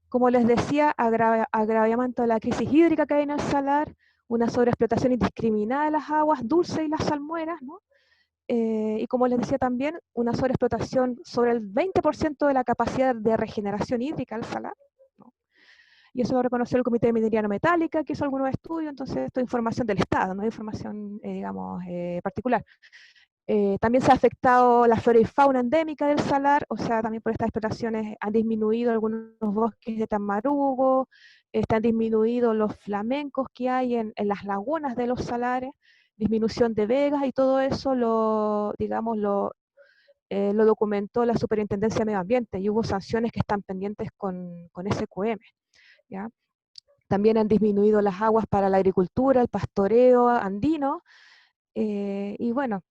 Como les decía, agravamiento de la crisis hídrica que hay en el salar, una sobreexplotación indiscriminada de las aguas dulces y las salmueras, ¿no? Y como les decía también, una sobreexplotación sobre el 20% de la capacidad de regeneración hídrica del salar, ¿no? Y eso lo reconoció el Comité de Minería No Metálica, que hizo algunos estudios, entonces esto es información del Estado, no es información, digamos, particular. También se ha afectado la flora y fauna endémica del salar, o sea, también por estas explotaciones han disminuido algunos bosques de tamarugo, están disminuidos los flamencos que hay en las lagunas de los salares, disminución de vegas y todo eso digamos, lo documentó la Superintendencia de Medio Ambiente y hubo sanciones que están pendientes con SQM, ¿ya? También han disminuido las aguas para la agricultura, el pastoreo andino, y bueno,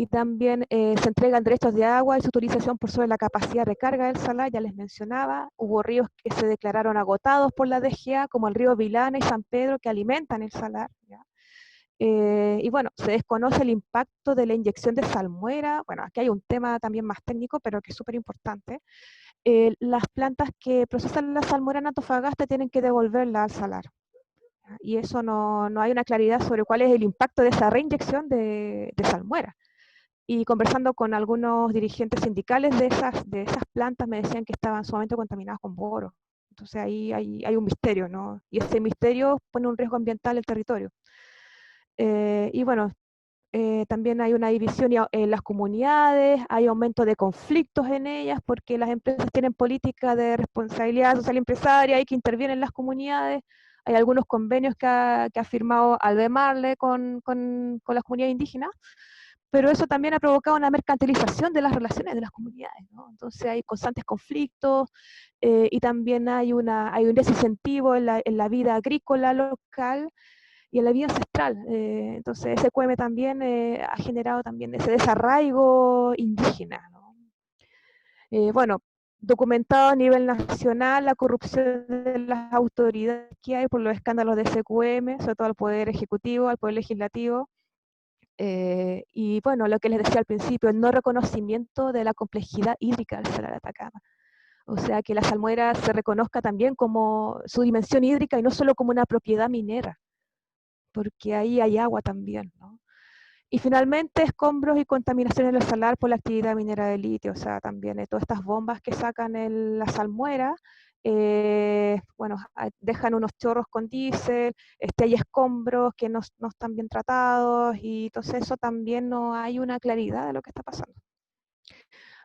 y también se entregan derechos de agua y su utilización por sobre la capacidad de recarga del salar, ya les mencionaba. Hubo ríos que se declararon agotados por la DGA, como el río Vilana y San Pedro, que alimentan el salar, ¿ya? Y bueno, se desconoce el impacto de la inyección de salmuera. Bueno, aquí hay un tema también más técnico, pero que es súper importante. Las plantas que procesan la salmuera en Antofagasta tienen que devolverla al salar. Y eso no hay una claridad sobre cuál es el impacto de esa reinyección de salmuera. Y conversando con algunos dirigentes sindicales de esas plantas, me decían que estaban sumamente contaminadas con boro. Entonces ahí hay un misterio, ¿no? Y ese misterio pone un riesgo ambiental en el territorio. Y bueno, también hay una división en las comunidades, hay aumento de conflictos en ellas, porque las empresas tienen política de responsabilidad social empresaria y que intervienen en las comunidades. Hay algunos convenios que ha firmado Albemarle con las comunidades indígenas, pero eso también ha provocado una mercantilización de las relaciones de las comunidades, ¿no? Entonces hay constantes conflictos, y también hay un desincentivo en la vida agrícola local y en la vida ancestral. Entonces ese cueme también ha generado también ese desarraigo indígena, ¿no? Bueno, documentado a nivel nacional la corrupción de las autoridades que hay por los escándalos de SQM, sobre todo al Poder Ejecutivo, al Poder Legislativo. Y bueno, lo que les decía al principio, el no reconocimiento de la complejidad hídrica del Salar de Atacama. O sea, que la salmuera se reconozca también como su dimensión hídrica y no solo como una propiedad minera, porque ahí hay agua también, ¿no? Y finalmente, escombros y contaminación en el salar por la actividad minera de litio, o sea, también todas estas bombas que sacan en la salmuera, bueno, dejan unos chorros con diésel, hay escombros que no están bien tratados, y entonces eso también no hay una claridad de lo que está pasando.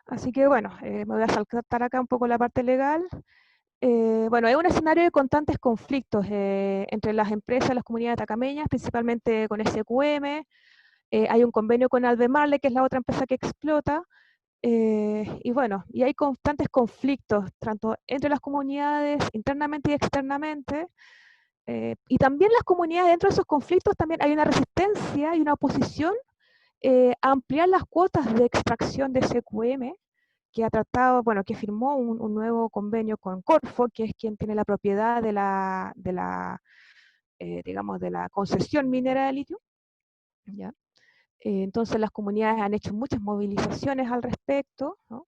Así que bueno, me voy a saltar acá un poco la parte legal. Bueno, es un escenario de constantes conflictos entre las empresas y las comunidades atacameñas, principalmente con SQM. Hay un convenio con Albemarle, que es la otra empresa que explota, y bueno, y hay constantes conflictos, tanto entre las comunidades, internamente y externamente, y también las comunidades, dentro de esos conflictos también hay una resistencia y una oposición a ampliar las cuotas de extracción de SQM, que ha tratado, bueno, que firmó un nuevo convenio con Corfo, que es quien tiene la propiedad digamos, de la concesión minera de litio, ¿ya? Entonces las comunidades han hecho muchas movilizaciones al respecto, ¿no?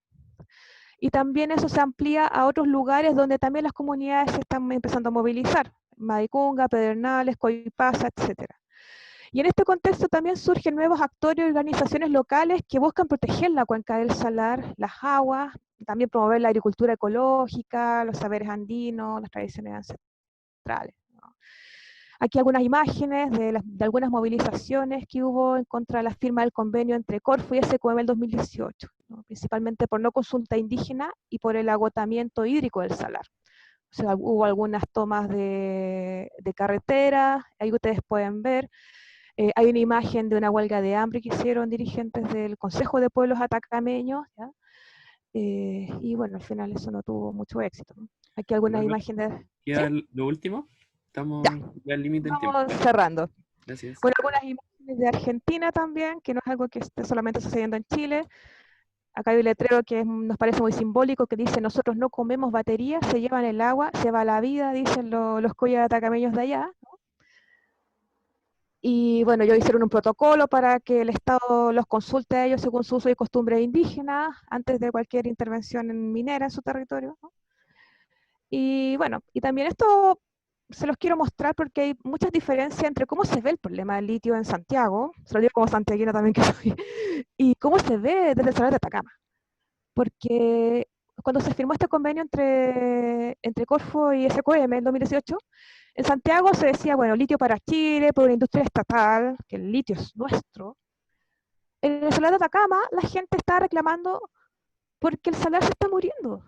Y también eso se amplía a otros lugares donde también las comunidades se están empezando a movilizar, Maricunga, Pedernales, Coipasa, etc. Y en este contexto también surgen nuevos actores y organizaciones locales que buscan proteger la cuenca del Salar, las aguas, también promover la agricultura ecológica, los saberes andinos, las tradiciones ancestrales, ¿no? Aquí algunas imágenes de algunas movilizaciones que hubo en contra de la firma del convenio entre Corfo y SQM en el 2018, ¿no? Principalmente por no consulta indígena y por el agotamiento hídrico del salar. O sea, hubo algunas tomas de carretera, ahí ustedes pueden ver. Hay una imagen de una huelga de hambre que hicieron dirigentes del Consejo de Pueblos Atacameños, ¿ya? Y bueno, al final eso no tuvo mucho éxito, ¿no? Aquí algunas imágenes. ¿Queda ¿Sí? lo último? Estamos Ya, ya al límite del tiempo. vamos cerrando. Gracias. Bueno, algunas imágenes de Argentina también, que no es algo que esté solamente sucediendo en Chile. Acá hay un letrero que nos parece muy simbólico, que dice: nosotros no comemos baterías, se llevan el agua, se va la vida, dicen los collas atacameños de allá, ¿no? Y bueno, ellos hicieron un protocolo para que el Estado los consulte a ellos según su uso y costumbre indígena, antes de cualquier intervención minera en su territorio, ¿no? Y bueno, y también esto se los quiero mostrar porque hay muchas diferencias entre cómo se ve el problema del litio en Santiago, se lo digo como santiaguina también que soy, y cómo se ve desde el Salar de Atacama. Porque cuando se firmó este convenio entre Corfo y SQM en 2018, en Santiago se decía, bueno, litio para Chile, por una industria estatal, que el litio es nuestro. En el Salar de Atacama la gente estaba reclamando porque el salar se está muriendo.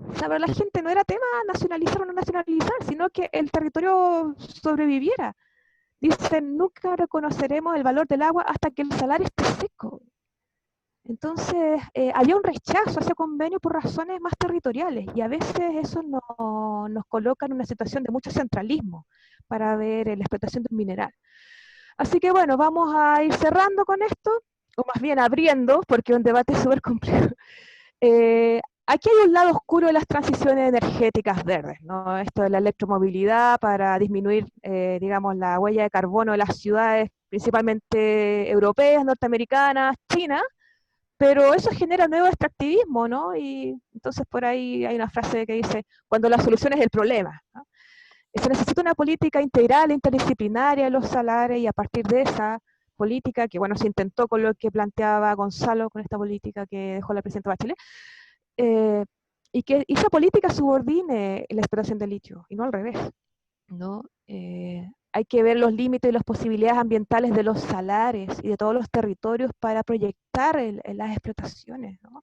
O sea, para la gente no era tema nacionalizar o no nacionalizar, sino que el territorio sobreviviera. Dicen, nunca reconoceremos el valor del agua hasta que el salar esté seco. Entonces, había un rechazo a ese convenio por razones más territoriales, y a veces eso nos coloca en una situación de mucho centralismo para ver la explotación de un mineral. Así que bueno, vamos a ir cerrando con esto, o más bien abriendo, porque es un debate súper complejo. Aquí hay un lado oscuro de las transiciones energéticas verdes, ¿no? Esto de la electromovilidad para disminuir, digamos, la huella de carbono de las ciudades, principalmente europeas, norteamericanas, chinas, pero eso genera nuevo extractivismo, ¿no? Y entonces por ahí hay una frase que dice, cuando la solución es el problema, ¿no? Se necesita una política integral, interdisciplinaria de los salares, y a partir de esa política, que bueno, se intentó con lo que planteaba Gonzalo, con esta política que dejó la presidenta Bachelet, y que esa política subordine la explotación del litio, y no al revés, ¿no? Hay que ver los límites y las posibilidades ambientales de los salares y de todos los territorios para proyectar las explotaciones, ¿no?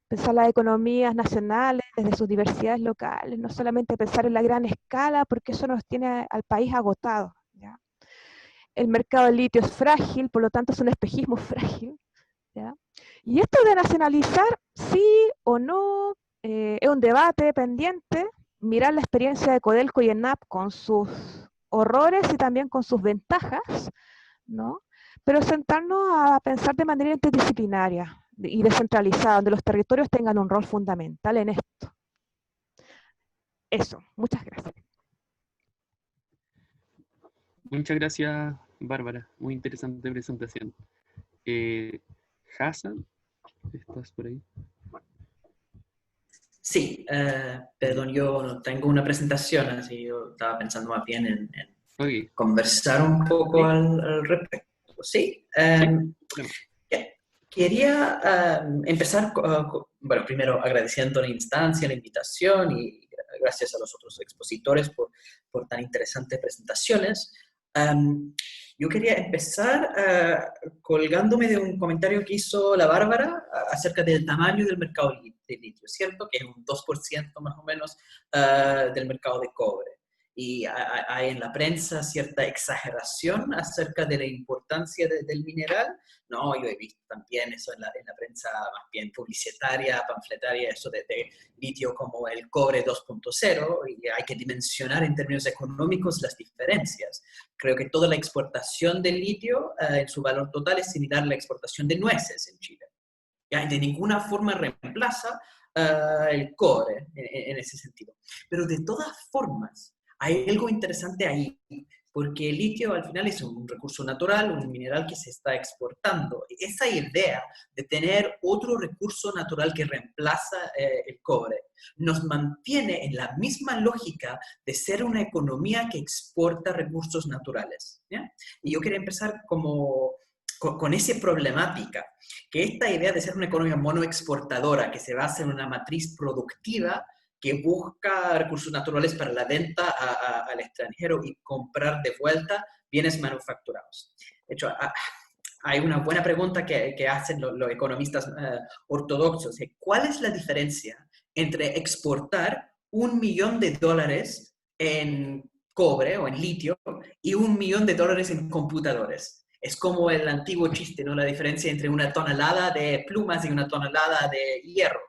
Pensar las economías nacionales desde sus diversidades locales, no solamente pensar en la gran escala, porque eso nos tiene al país agotado, ¿ya? El mercado del litio es frágil, por lo tanto es un espejismo frágil, ¿ya? Y esto de nacionalizar, sí o no, es un debate pendiente. Mirar la experiencia de Codelco y ENAP con sus horrores y también con sus ventajas, ¿no? Pero sentarnos a pensar de manera interdisciplinaria y descentralizada, donde los territorios tengan un rol fundamental en esto. Eso, muchas gracias. Muchas gracias, Bárbara. Muy interesante presentación. Hassan, ¿estás por ahí? Sí, perdón, yo no tengo una presentación, así yo estaba pensando más bien en Okay. conversar un poco al respecto. Sí, quería empezar, bueno, primero agradeciendo la instancia, la invitación, y gracias a los otros expositores por tan interesantes presentaciones. Yo quería empezar colgándome de un comentario que hizo la Bárbara acerca del tamaño del mercado de litio, ¿cierto? Que es un 2% más o menos del mercado de cobre. Y hay en la prensa cierta exageración acerca de la importancia del mineral. No, yo he visto también eso en la prensa más bien publicitaria, panfletaria, eso de litio como el cobre 2.0, y hay que dimensionar en términos económicos las diferencias. Creo que toda la exportación de litio en su valor total es similar a la exportación de nueces en Chile. ¿Ya? De ninguna forma reemplaza el cobre en ese sentido. Pero de todas formas, hay algo interesante ahí, porque el litio al final es un recurso natural, un mineral que se está exportando. Esa idea de tener otro recurso natural que reemplaza el cobre nos mantiene en la misma lógica de ser una economía que exporta recursos naturales, ¿ya? Y yo quería empezar con esa problemática, que esta idea de ser una economía monoexportadora que se basa en una matriz productiva que busca recursos naturales para la venta al extranjero y comprar de vuelta bienes manufacturados. De hecho, hay una buena pregunta que hacen los economistas ortodoxos. ¿Cuál es la diferencia entre exportar $1 millón en cobre o en litio y $1 millón en computadores? Es como el antiguo chiste, ¿no? La diferencia entre una tonelada de plumas y una tonelada de hierro.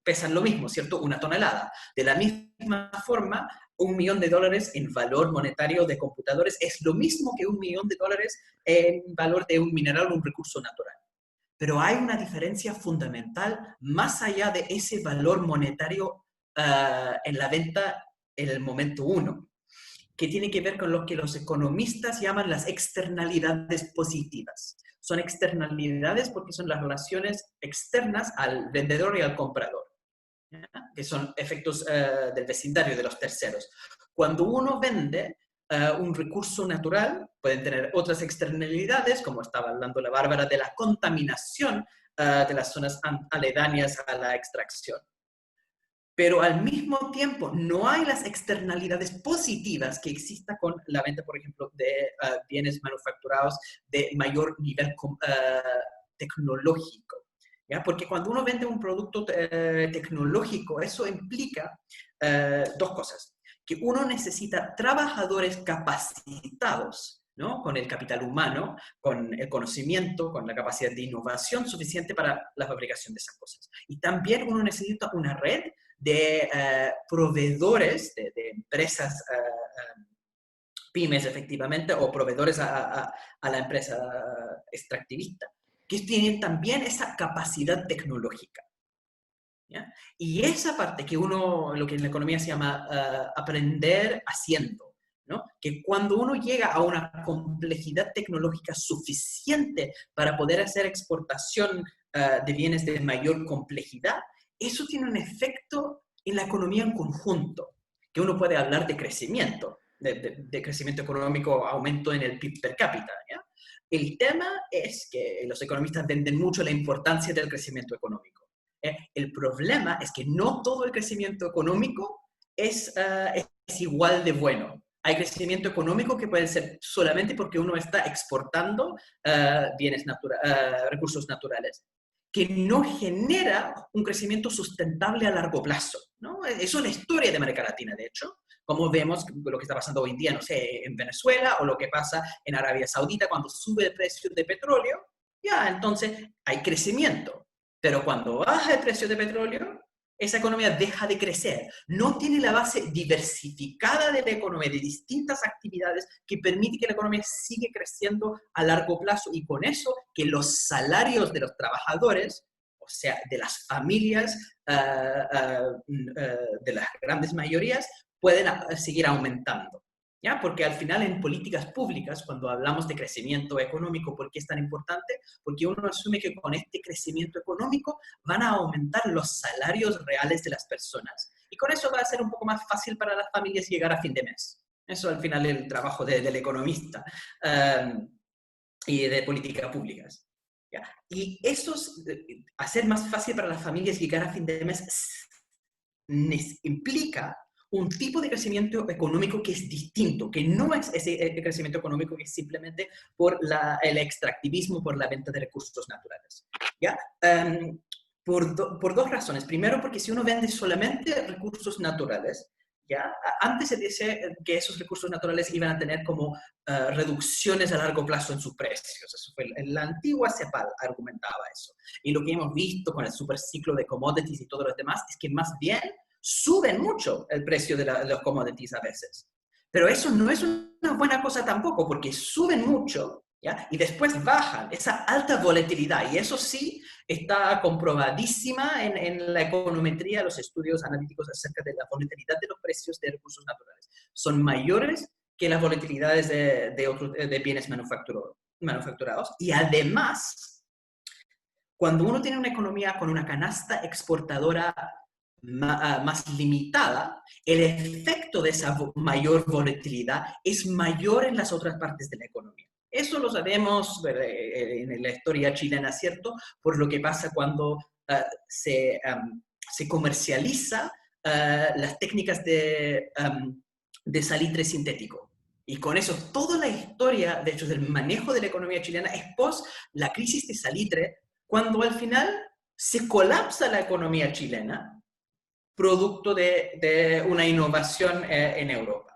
Pesan lo mismo, ¿cierto? Una tonelada. De la misma forma, $1 millón en valor monetario de computadores es lo mismo que $1 millón en valor de un mineral o un recurso natural. Pero hay una diferencia fundamental más allá de ese valor monetario en la venta en el momento uno, que tiene que ver con lo que los economistas llaman las externalidades positivas. Son externalidades porque son las relaciones externas al vendedor y al comprador, ¿ya? Que son efectos del vecindario, de los terceros. Cuando uno vende un recurso natural, pueden tener otras externalidades, como estaba hablando la Bárbara, de la contaminación de las zonas aledañas a la extracción. Pero al mismo tiempo no hay las externalidades positivas que exista con la venta, por ejemplo, de bienes manufacturados de mayor nivel tecnológico, ¿ya? Porque cuando uno vende un producto tecnológico, eso implica dos cosas. Que uno necesita trabajadores capacitados, ¿no? Con el capital humano, con el conocimiento, con la capacidad de innovación suficiente para la fabricación de esas cosas. Y también uno necesita una red de proveedores, de empresas pymes efectivamente, o proveedores a la empresa extractivista, que tienen también esa capacidad tecnológica, ¿ya? Y esa parte que lo que en la economía se llama aprender haciendo, ¿no? Que cuando uno llega a una complejidad tecnológica suficiente para poder hacer exportación de bienes de mayor complejidad, eso tiene un efecto en la economía en conjunto, que uno puede hablar de crecimiento, de crecimiento económico, aumento en el PIB per cápita, ¿ya? El tema es que los economistas venden mucho la importancia del crecimiento económico. El problema es que no todo el crecimiento económico es igual de bueno. Hay crecimiento económico que puede ser solamente porque uno está exportando recursos naturales, que no genera un crecimiento sustentable a largo plazo, ¿no? Eso es la historia de América Latina, de hecho, como vemos lo que está pasando hoy en día, no sé, en Venezuela, o lo que pasa en Arabia Saudita cuando sube el precio de petróleo, ya, entonces hay crecimiento. Pero cuando baja el precio de petróleo, esa economía deja de crecer. No tiene la base diversificada de la economía, de distintas actividades que permite que la economía siga creciendo a largo plazo, y con eso que los salarios de los trabajadores, o sea, de las familias, de las grandes mayorías, pueden seguir aumentando. ¿Ya? Porque al final en políticas públicas, cuando hablamos de crecimiento económico, ¿por qué es tan importante? Porque uno asume que con este crecimiento económico van a aumentar los salarios reales de las personas. Y con eso va a ser un poco más fácil para las familias llegar a fin de mes. Eso al final es el trabajo del economista y de políticas públicas. ¿Ya? Y eso, hacer más fácil para las familias llegar a fin de mes, implica un tipo de crecimiento económico que es distinto, que no es ese crecimiento económico que es simplemente por el extractivismo, por la venta de recursos naturales. ¿Ya? Por dos razones. Primero, porque si uno vende solamente recursos naturales, ¿ya? Antes se dice que esos recursos naturales iban a tener como reducciones a largo plazo en sus precios. Eso fue la antigua CEPAL argumentaba eso. Y lo que hemos visto con el superciclo de commodities y todo lo demás es que más bien suben mucho el precio de los commodities a veces. Pero eso no es una buena cosa tampoco, porque suben mucho, ¿ya? Y después bajan, esa alta volatilidad. Y eso sí está comprobadísima en la econometría, los estudios analíticos acerca de la volatilidad de los precios de recursos naturales. Son mayores que las volatilidades de bienes manufacturados. Y además, cuando uno tiene una economía con una canasta exportadora más limitada, el efecto de esa mayor volatilidad es mayor en las otras partes de la economía. Eso lo sabemos en la historia chilena, ¿cierto? Por lo que pasa cuando se comercializa las técnicas de salitre sintético. Y con eso, toda la historia, de hecho, del manejo de la economía chilena es post la crisis de salitre, cuando al final se colapsa la economía chilena, producto de una innovación en Europa.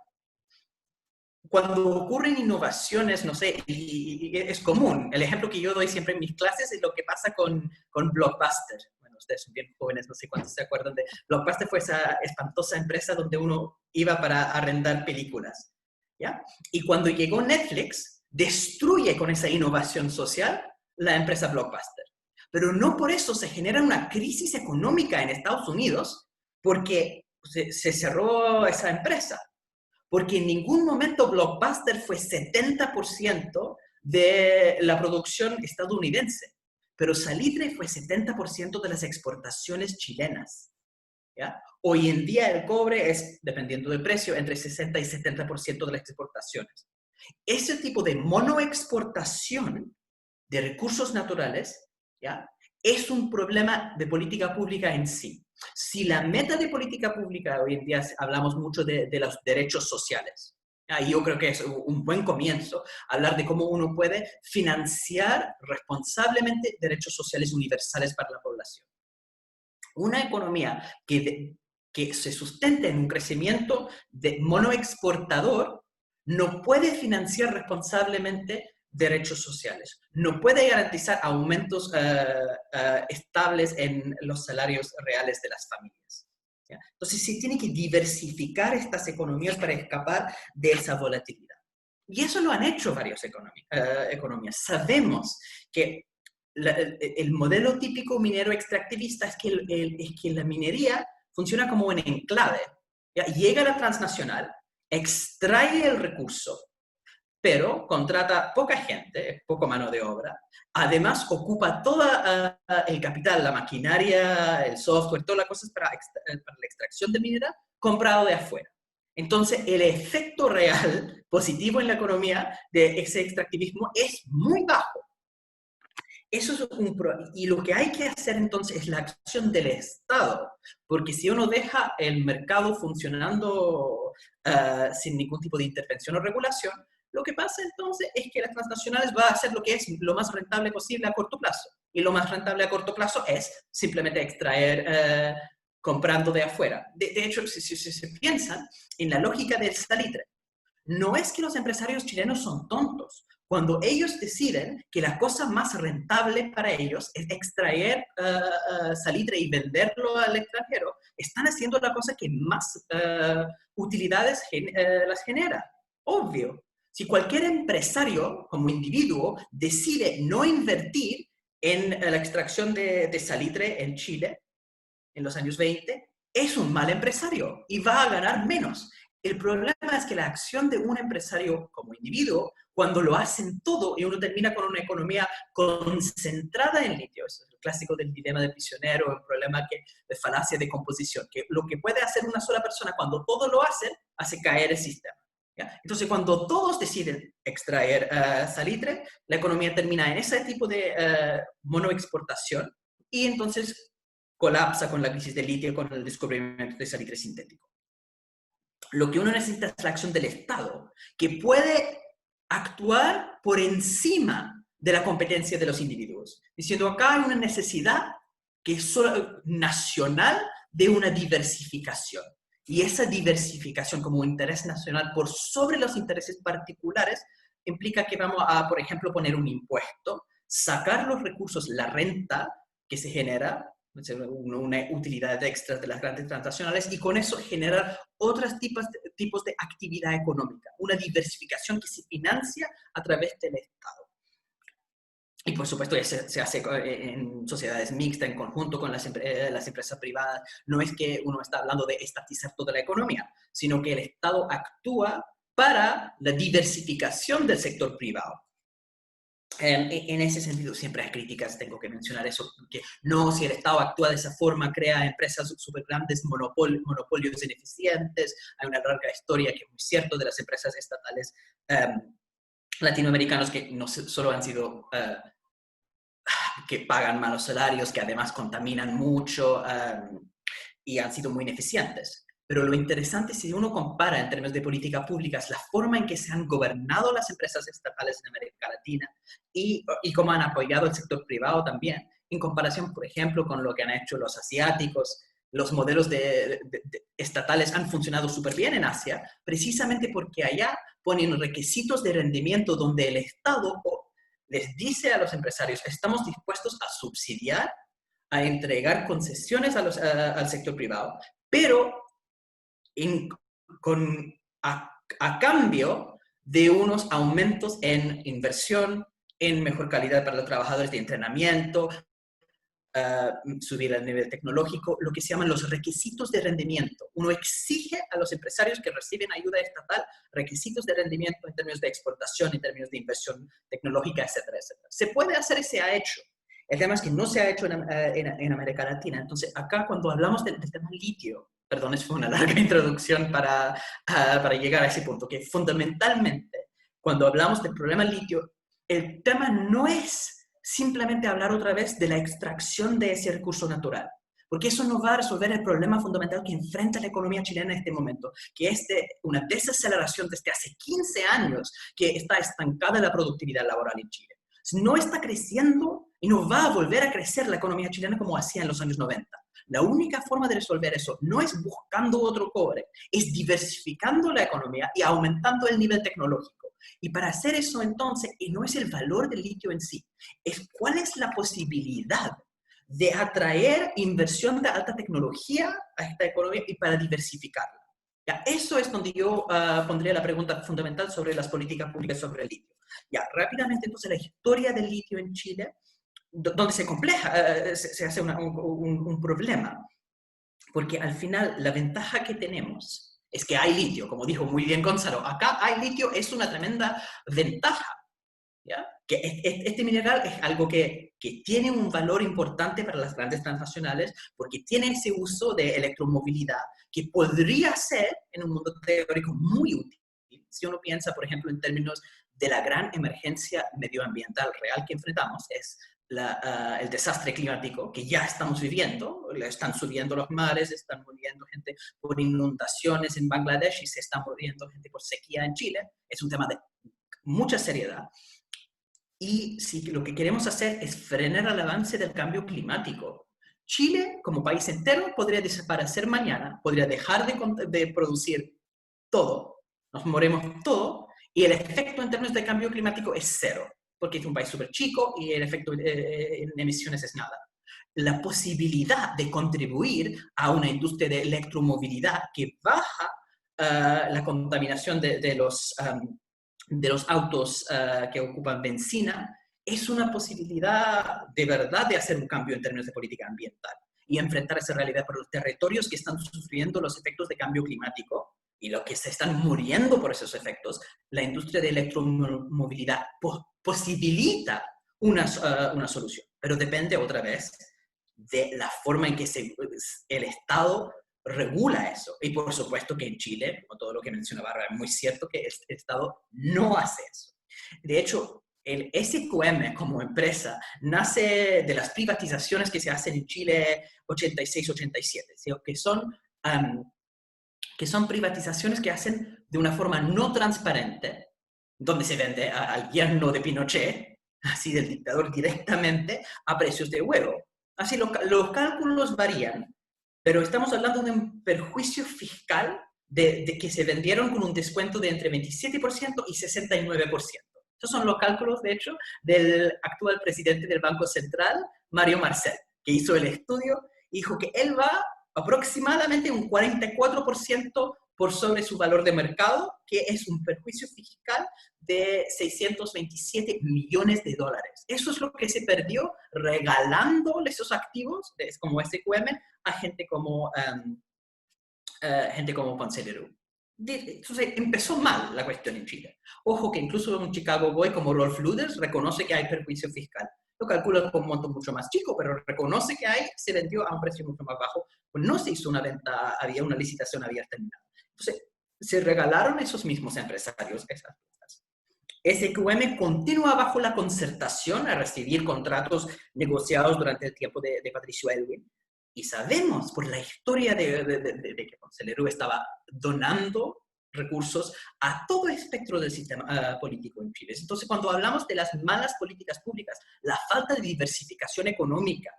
Cuando ocurren innovaciones, no sé, y es común, el ejemplo que yo doy siempre en mis clases es lo que pasa con Blockbuster. Bueno, ustedes son bien jóvenes, no sé cuántos se acuerdan de Blockbuster. Fue esa espantosa empresa donde uno iba para arrendar películas, ¿ya? Y cuando llegó Netflix, destruye con esa innovación social la empresa Blockbuster. Pero no por eso se genera una crisis económica en Estados Unidos, porque se cerró esa empresa. Porque en ningún momento Blockbuster fue 70% de la producción estadounidense, pero salitre fue 70% de las exportaciones chilenas. ¿Ya? Hoy en día el cobre es, dependiendo del precio, entre 60 y 70% de las exportaciones. Ese tipo de monoexportación de recursos naturales, ¿ya?, es un problema de política pública en sí. Si la meta de política pública, hoy en día hablamos mucho de los derechos sociales, y yo creo que es un buen comienzo hablar de cómo uno puede financiar responsablemente derechos sociales universales para la población. Una economía que se sustente en un crecimiento monoexportador no puede financiar responsablemente derechos sociales, no puede garantizar aumentos estables en los salarios reales de las familias. ¿Ya? Entonces se tiene que diversificar estas economías para escapar de esa volatilidad. Y eso lo han hecho varias economías. Sabemos que el modelo típico minero extractivista es que la minería funciona como un enclave. ¿Ya? Llega la transnacional extrae el recurso, pero contrata poca gente, poco mano de obra, además ocupa todo el capital, la maquinaria, el software, todas las cosas para la extracción de mineral comprado de afuera. Entonces, el efecto real positivo en la economía de ese extractivismo es muy bajo. Eso es y lo que hay que hacer entonces es la acción del Estado, porque si uno deja el mercado funcionando sin ningún tipo de intervención o regulación, lo que pasa entonces es que las transnacionales van a hacer lo que es lo más rentable posible a corto plazo. Y lo más rentable a corto plazo es simplemente extraer comprando de afuera. De hecho, si se piensan en la lógica del salitre, no es que los empresarios chilenos son tontos. Cuando ellos deciden que la cosa más rentable para ellos es extraer salitre y venderlo al extranjero, están haciendo la cosa que más utilidades las genera. Obvio. Si cualquier empresario, como individuo, decide no invertir en la extracción de salitre en Chile en los años 20, es un mal empresario y va a ganar menos. El problema es que la acción de un empresario como individuo, cuando lo hacen todo y uno termina con una economía concentrada en litio, eso es el clásico del dilema del prisionero, el problema de falacia de composición, que lo que puede hacer una sola persona cuando todo lo hace caer el sistema. ¿Ya? Entonces, cuando todos deciden extraer salitre, la economía termina en ese tipo de monoexportación y entonces colapsa con la crisis del litio, con el descubrimiento de salitre sintético. Lo que uno necesita es la acción del Estado, que puede actuar por encima de la competencia de los individuos, diciendo acá hay una necesidad que es solo nacional de una diversificación. Y esa diversificación como interés nacional por sobre los intereses particulares implica que vamos a, por ejemplo, poner un impuesto, sacar los recursos, la renta que se genera, una utilidad extra de las grandes transnacionales, y con eso generar otros tipos de actividad económica, una diversificación que se financia a través del Estado. Y por supuesto se hace en sociedades mixtas, en conjunto con las empresas privadas. No es que uno está hablando de estatizar toda la economía, sino que el Estado actúa para la diversificación del sector privado. En ese sentido, siempre hay críticas, tengo que mencionar eso, que no, si el Estado actúa de esa forma, crea empresas súper grandes, monopolios ineficientes. Hay una larga historia, que es muy cierto, de las empresas estatales latinoamericanos que no solo han sido, que pagan malos salarios, que además contaminan mucho y han sido muy ineficientes. Pero lo interesante, si uno compara en términos de políticas públicas la forma en que se han gobernado las empresas estatales en América Latina y cómo han apoyado el sector privado también, en comparación, por ejemplo, con lo que han hecho los asiáticos, los modelos estatales han funcionado súper bien en Asia, precisamente porque allá ponen requisitos de rendimiento donde el Estado les dice a los empresarios, estamos dispuestos a subsidiar, a entregar concesiones al sector privado, pero a cambio de unos aumentos en inversión, en mejor calidad para los trabajadores de entrenamiento, subir el nivel tecnológico, lo que se llaman los requisitos de rendimiento. Uno exige a los empresarios que reciben ayuda estatal requisitos de rendimiento en términos de exportación, en términos de inversión tecnológica, etcétera, etcétera. Se puede hacer y se ha hecho. El tema es que no se ha hecho en América Latina. Entonces, acá cuando hablamos del tema litio, perdón, es una larga introducción para llegar a ese punto, que fundamentalmente, cuando hablamos del problema litio, el tema no es simplemente hablar otra vez de la extracción de ese recurso natural, porque eso no va a resolver el problema fundamental que enfrenta la economía chilena en este momento, que es una desaceleración desde hace 15 años que está estancada la productividad laboral en Chile. No está creciendo y no va a volver a crecer la economía chilena como hacía en los años 90. La única forma de resolver eso no es buscando otro cobre, es diversificando la economía y aumentando el nivel tecnológico. Y para hacer eso entonces, y no es el valor del litio en sí, es cuál es la posibilidad de atraer inversión de alta tecnología a esta economía y para diversificarla. Ya, eso es donde yo pondría la pregunta fundamental sobre las políticas públicas sobre el litio. Ya, rápidamente entonces la historia del litio en Chile, donde se hace un problema, porque al final la ventaja que tenemos es que hay litio, como dijo muy bien Gonzalo. Acá hay litio, es una tremenda ventaja. ¿Ya? Que este mineral es algo que tiene un valor importante para las grandes transnacionales porque tiene ese uso de electromovilidad que podría ser, en un mundo teórico, muy útil. Si uno piensa, por ejemplo, en términos de la gran emergencia medioambiental real que enfrentamos, es el desastre climático que ya estamos viviendo. Están subiendo los mares, están muriendo gente por inundaciones en Bangladesh y se está muriendo gente por sequía en Chile. Es un tema de mucha seriedad. Y si lo que queremos hacer es frenar el avance del cambio climático, Chile, como país entero, podría desaparecer mañana, podría dejar de producir todo, nos morimos todo, y el efecto en términos de cambio climático es cero, porque es un país súper chico y el efecto en emisiones es nada. La posibilidad de contribuir a una industria de electromovilidad que baja la contaminación de los autos que ocupan benzina, es una posibilidad de verdad de hacer un cambio en términos de política ambiental y enfrentar esa realidad por los territorios que están sufriendo los efectos de cambio climático y los que se están muriendo por esos efectos. La industria de electromovilidad posibilita una solución, pero depende otra vez de la forma en que el Estado regula eso. Y por supuesto que en Chile, como todo lo que menciona Bárbara, es muy cierto que el Estado no hace eso. De hecho, el SQM como empresa nace de las privatizaciones que se hacen en Chile 86-87, que son privatizaciones que hacen de una forma no transparente, donde se vende al yerno de Pinochet, así del dictador directamente, a precios de huevo. Así los cálculos varían, pero estamos hablando de un perjuicio fiscal de que se vendieron con un descuento de entre 27% y 69%. Esos son los cálculos, de hecho, del actual presidente del Banco Central, Mario Marcel, que hizo el estudio y dijo que él va aproximadamente un 44% por sobre su valor de mercado, que es un perjuicio fiscal de 627 millones de dólares. Eso es lo que se perdió regalando esos activos, como SQM, a gente como Ponce Lerú. Entonces empezó mal la cuestión en Chile. Ojo que incluso un Chicago Boy como Rolf Luders reconoce que hay perjuicio fiscal. Lo calcula con un monto mucho más chico, pero reconoce que se vendió a un precio mucho más bajo. Pues no se hizo una venta, había una licitación abierta ni nada. Entonces, se regalaron esos mismos empresarios esas cosas. SQM continúa bajo la concertación a recibir contratos negociados durante el tiempo de Patricio Aylwin. Y sabemos por la historia de que Ponce Lerú estaba donando recursos a todo el espectro del sistema político en Chile. Entonces, cuando hablamos de las malas políticas públicas, la falta de diversificación económica,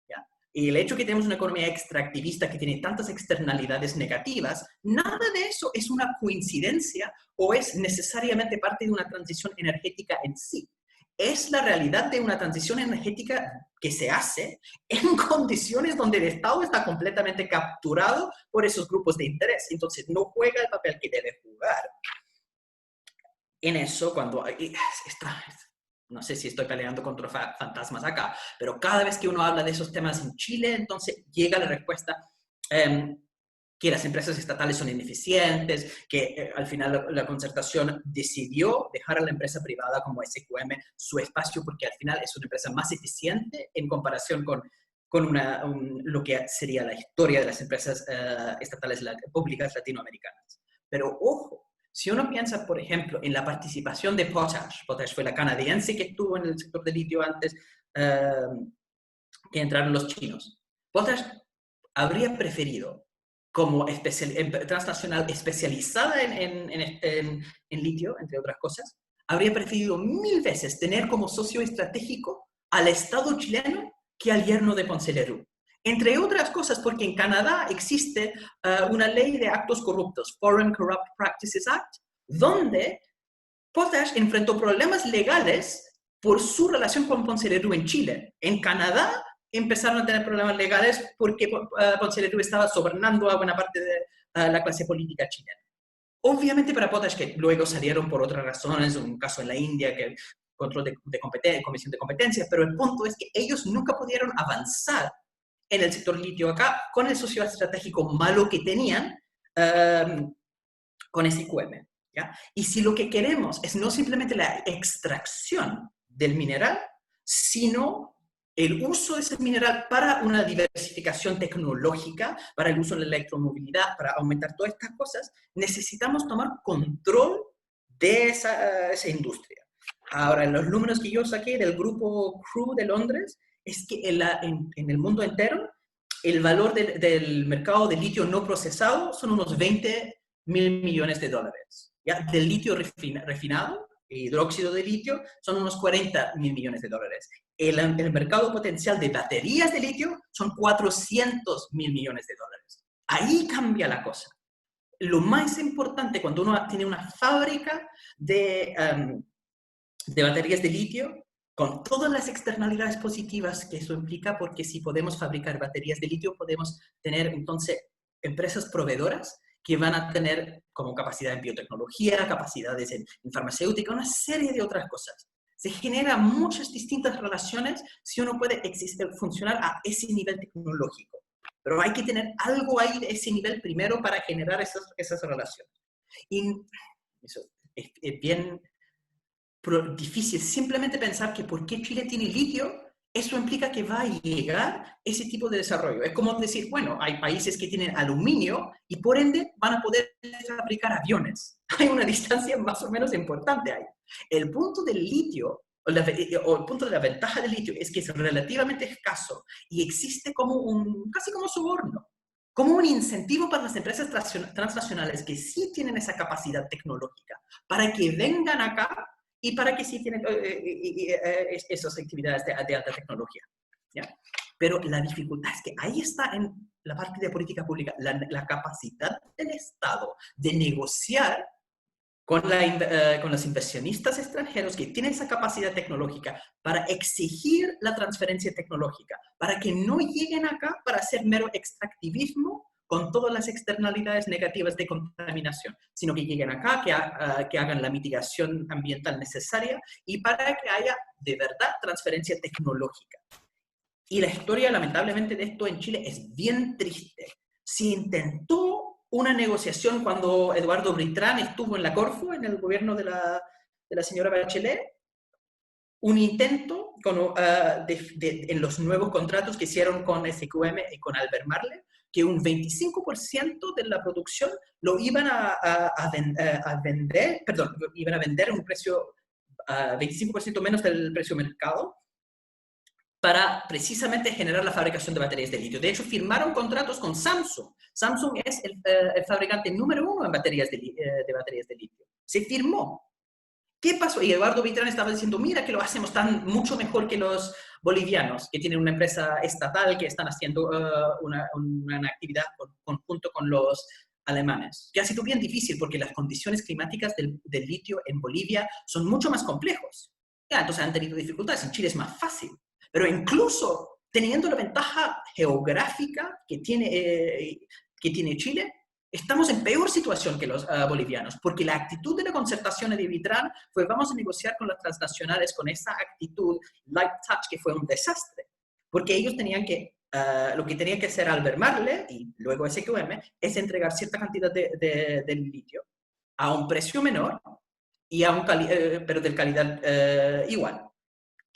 ¿ya? Y el hecho que tenemos una economía extractivista que tiene tantas externalidades negativas, nada de eso es una coincidencia o es necesariamente parte de una transición energética en sí. Es la realidad de una transición energética que se hace en condiciones donde el Estado está completamente capturado por esos grupos de interés. Entonces, no juega el papel que debe jugar. En eso, no sé si estoy peleando contra fantasmas acá, pero cada vez que uno habla de esos temas en Chile, entonces llega la respuesta que las empresas estatales son ineficientes, que al final la concertación decidió dejar a la empresa privada como SQM su espacio porque al final es una empresa más eficiente en comparación con lo que sería la historia de las empresas estatales públicas latinoamericanas. Pero ojo, si uno piensa, por ejemplo, en la participación de Potash fue la canadiense que estuvo en el sector de litio antes que entraron los chinos. Potash habría preferido como transnacional especializada en litio, entre otras cosas, habría preferido 1000 veces tener como socio estratégico al Estado chileno que al yerno de Ponce Lerú. Entre otras cosas, porque en Canadá existe una ley de actos corruptos, Foreign Corrupt Practices Act, donde Potash enfrentó problemas legales por su relación con Ponce Lerú en Chile. En Canadá empezaron a tener problemas legales porque Ponce Lerú estaba sobornando a buena parte de la clase política chilena. Obviamente para Potash, que luego salieron por otras razones, un caso en la India, que control de comisión de competencias, pero el punto es que ellos nunca pudieron avanzar en el sector litio acá con el socio estratégico malo que tenían con SQM, ¿ya? Y si lo que queremos es no simplemente la extracción del mineral, sino el uso de ese mineral para una diversificación tecnológica, para el uso en la electromovilidad, para aumentar todas estas cosas, necesitamos tomar control de esa industria. Ahora, los números que yo saqué del grupo Crew de Londres es que en el mundo entero el valor del mercado de litio no procesado son unos 20 mil millones de dólares. ¿Ya? Del litio refinado, hidróxido de litio, son unos 40 mil millones de dólares. El mercado potencial de baterías de litio son 400 mil millones de dólares. Ahí cambia la cosa. Lo más importante cuando uno tiene una fábrica de baterías de litio, con todas las externalidades positivas que eso implica, porque si podemos fabricar baterías de litio, podemos tener entonces empresas proveedoras que van a tener como capacidad en biotecnología, capacidades en farmacéutica, una serie de otras cosas. Se generan muchas distintas relaciones si uno puede funcionar a ese nivel tecnológico. Pero hay que tener algo ahí de ese nivel primero para generar esas relaciones. Y eso es bien difícil simplemente pensar que porque Chile tiene litio, eso implica que va a llegar ese tipo de desarrollo. Es como decir, bueno, hay países que tienen aluminio y por ende van a poder fabricar aviones. Hay una distancia más o menos importante ahí. El punto del litio, o el punto de la ventaja del litio, es que es relativamente escaso y existe como casi como soborno, como un incentivo para las empresas transnacionales que sí tienen esa capacidad tecnológica, para que vengan acá y para que sí tienen esas actividades de alta tecnología. ¿Ya? Pero la dificultad es que ahí está en la parte de política pública, la capacidad del Estado de negociar con los inversionistas extranjeros que tienen esa capacidad tecnológica para exigir la transferencia tecnológica, para que no lleguen acá para hacer mero extractivismo con todas las externalidades negativas de contaminación, sino que lleguen acá, que hagan la mitigación ambiental necesaria y para que haya de verdad transferencia tecnológica. Y la historia, lamentablemente, de esto en Chile es bien triste. Se intentó una negociación cuando Eduardo Britrán estuvo en la Corfo, en el gobierno de la señora Bachelet, un intento en los nuevos contratos que hicieron con SQM y con Albemarle, que un 25% de la producción lo iban a vender a un precio 25% menos del precio mercado, para precisamente generar la fabricación de baterías de litio. De hecho, firmaron contratos con Samsung. Samsung es el fabricante número 1 en baterías de baterías de litio. Se firmó. ¿Qué pasó? Y Eduardo Britrán estaba diciendo, mira que lo hacemos mucho mejor que los bolivianos, que tienen una empresa estatal que están haciendo una actividad conjunto con los alemanes. Que ha sido bien difícil porque las condiciones climáticas del litio en Bolivia son mucho más complejos. Ya, entonces han tenido dificultades. En Chile es más fácil. Pero incluso teniendo la ventaja geográfica que tiene Chile, estamos en peor situación que los bolivianos, porque la actitud de la concertación de Britrán fue vamos a negociar con las transnacionales con esa actitud light touch que fue un desastre, porque ellos tenían lo que tenía que hacer Albemarle y luego SQM es entregar cierta cantidad de litio a un precio menor y pero de calidad igual.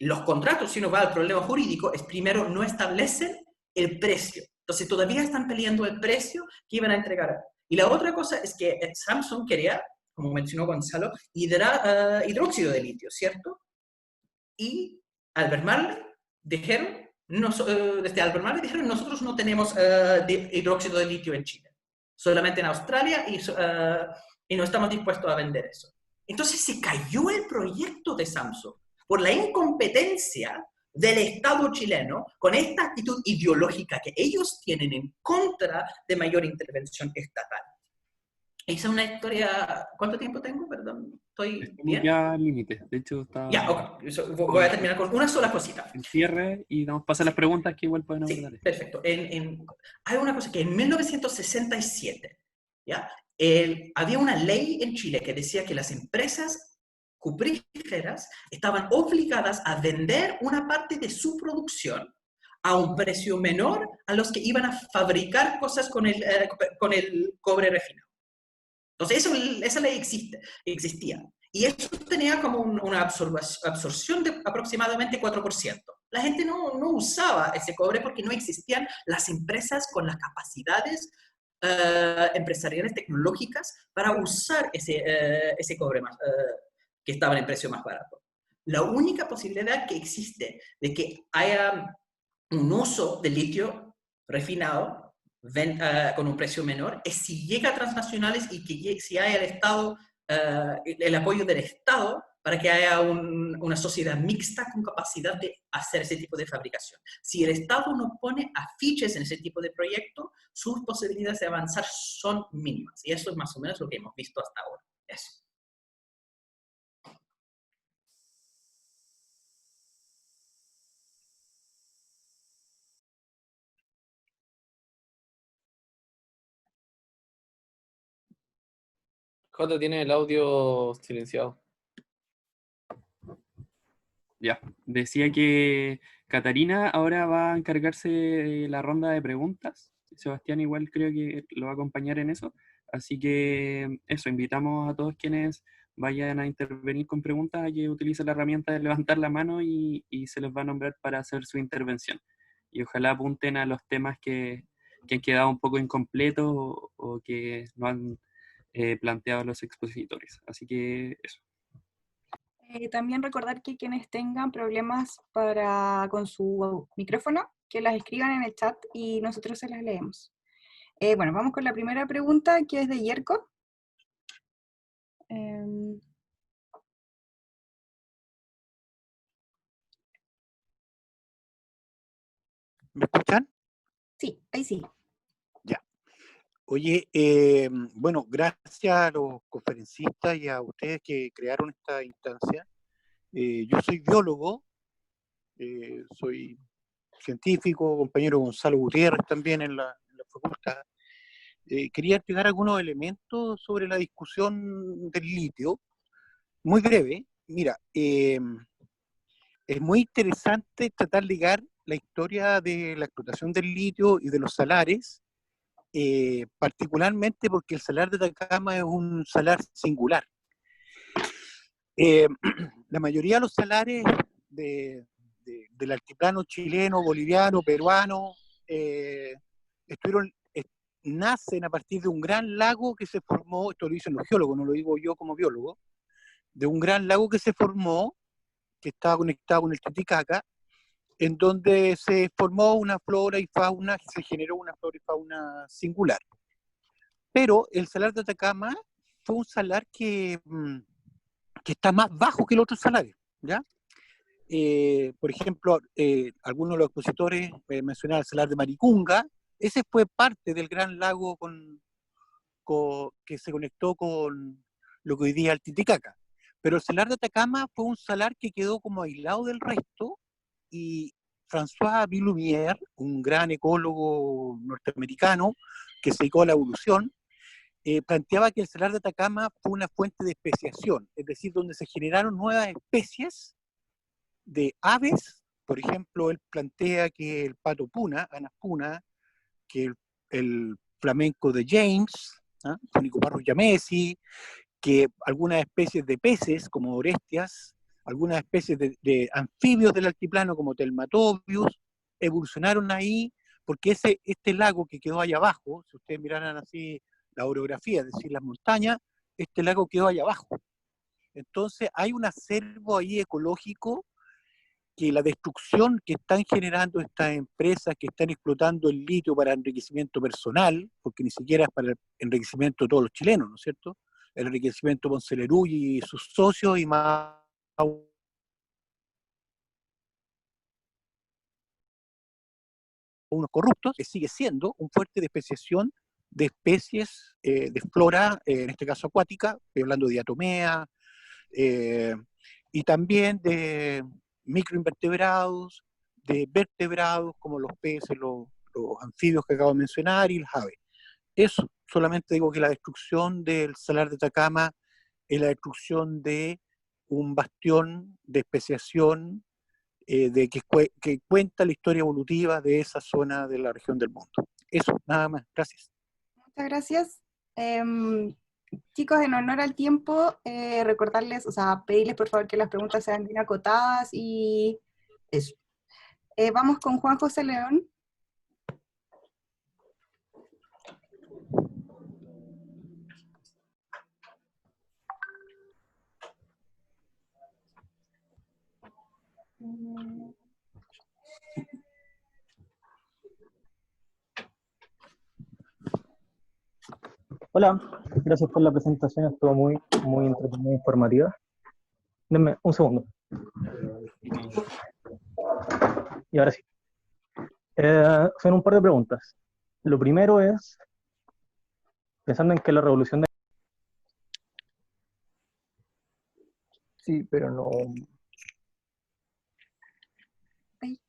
Los contratos, si uno va al problema jurídico, es primero no establecen el precio. Entonces todavía están peleando el precio que iban a entregar. Y la otra cosa es que Samsung quería, como mencionó Gonzalo, hidróxido de litio, ¿cierto? Y Albemarle dijeron, desde Albemarle dijeron, nosotros no tenemos hidróxido de litio en Chile, solamente en Australia y no estamos dispuestos a vender eso. Entonces se cayó el proyecto de Samsung por la incompetencia del Estado chileno con esta actitud ideológica que ellos tienen en contra de mayor intervención estatal. Esa es una historia... ¿Cuánto tiempo tengo? Perdón, ¿estoy bien? Ya límite, de hecho está... Ya, ok. Voy a terminar con una sola cosita. El cierre y vamos a pasar las preguntas que igual pueden abordar. Sí, perfecto. Hay una cosa que en 1967, ¿ya? Había una ley en Chile que decía que las empresas cupríferas estaban obligadas a vender una parte de su producción a un precio menor a los que iban a fabricar cosas con el cobre refinado. Entonces, esa ley existía. Y eso tenía como una absorción de aproximadamente 4%. La gente no usaba ese cobre porque no existían las empresas con las capacidades empresariales tecnológicas para usar ese cobre que estaba en precio más barato. La única posibilidad que existe de que haya un uso de litio refinado con un precio menor es si llega a transnacionales y que si hay el apoyo del Estado para que haya una sociedad mixta con capacidad de hacer ese tipo de fabricación. Si el Estado no pone afiches en ese tipo de proyecto, sus posibilidades de avanzar son mínimas. Y eso es más o menos lo que hemos visto hasta ahora. Eso. Jota tiene el audio silenciado. Ya, decía que Catarina ahora va a encargarse de la ronda de preguntas. Sebastián igual creo que lo va a acompañar en eso. Así que eso, invitamos a todos quienes vayan a intervenir con preguntas a que utilicen la herramienta de levantar la mano y se les va a nombrar para hacer su intervención. Y ojalá apunten a los temas que han quedado un poco incompletos o que no han planteado los expositores. Así que eso. También recordar que quienes tengan problemas con su micrófono, que las escriban en el chat y nosotros se las leemos. Bueno, vamos con la primera pregunta, que es de Yerko. ¿Me escuchan? Sí, ahí sí. Ya. Oye, bueno, gracias a los conferencistas y a ustedes que crearon esta instancia. Yo soy biólogo, soy científico, compañero Gonzalo Gutiérrez también en la facultad. Quería entregar algunos elementos sobre la discusión del litio, muy breve. Mira, es muy interesante tratar de ligar la historia de la explotación del litio y de los salares, particularmente porque el salar de Atacama es un salar singular. La mayoría de los salares del altiplano chileno, boliviano, peruano, nacen a partir de un gran lago que se formó, esto lo dicen los geólogos, no lo digo yo como biólogo, de un gran lago que se formó, que estaba conectado con el Titicaca, en donde se formó una flora y fauna, se generó una flora y fauna singular. Pero el salar de Atacama fue un salar que está más bajo que los otros salares, ¿ya? Por ejemplo, algunos de los expositores mencionaban el salar de Maricunga. Ese fue parte del gran lago que se conectó con lo que hoy día es el Titicaca. Pero el salar de Atacama fue un salar que quedó como aislado del resto, y François Vilumière, un gran ecólogo norteamericano que se dedicó a la evolución, planteaba que el salar de Atacama fue una fuente de especiación, es decir, donde se generaron nuevas especies de aves. Por ejemplo, él plantea que el pato puna, Anas puna, que el flamenco de James, Funicoparrus yamesi, que algunas especies de peces como orestias, algunas especies de anfibios del altiplano como Telmatobius, evolucionaron ahí porque este lago que quedó allá abajo, si ustedes miraran así la orografía, es decir, las montañas, este lago quedó allá abajo. Entonces hay un acervo ahí ecológico que la destrucción que están generando estas empresas que están explotando el litio para enriquecimiento personal, porque ni siquiera es para el enriquecimiento de todos los chilenos, ¿no es cierto? El enriquecimiento de Ponce Lerú y sus socios y más unos corruptos, que sigue siendo un fuerte de especiación de especies de flora, en este caso acuática, estoy hablando de diatomea, y también de microinvertebrados, de vertebrados como los peces, los anfibios que acabo de mencionar y las aves. Eso, solamente digo que la destrucción del salar de Atacama es la destrucción de un bastión de especiación que cuenta la historia evolutiva de esa zona de la región del mundo. Eso, nada más. Gracias. Muchas gracias. chicos, en honor al tiempo, recordarles, o sea, pedirles por favor que las preguntas sean bien acotadas y eso. Vamos con Juan José León. Hola, gracias por la presentación, estuvo muy entretenida e informativa. Denme un segundo. Y ahora sí. Son un par de preguntas. Lo primero es, pensando en que la revolución de... Sí, pero no... Ay.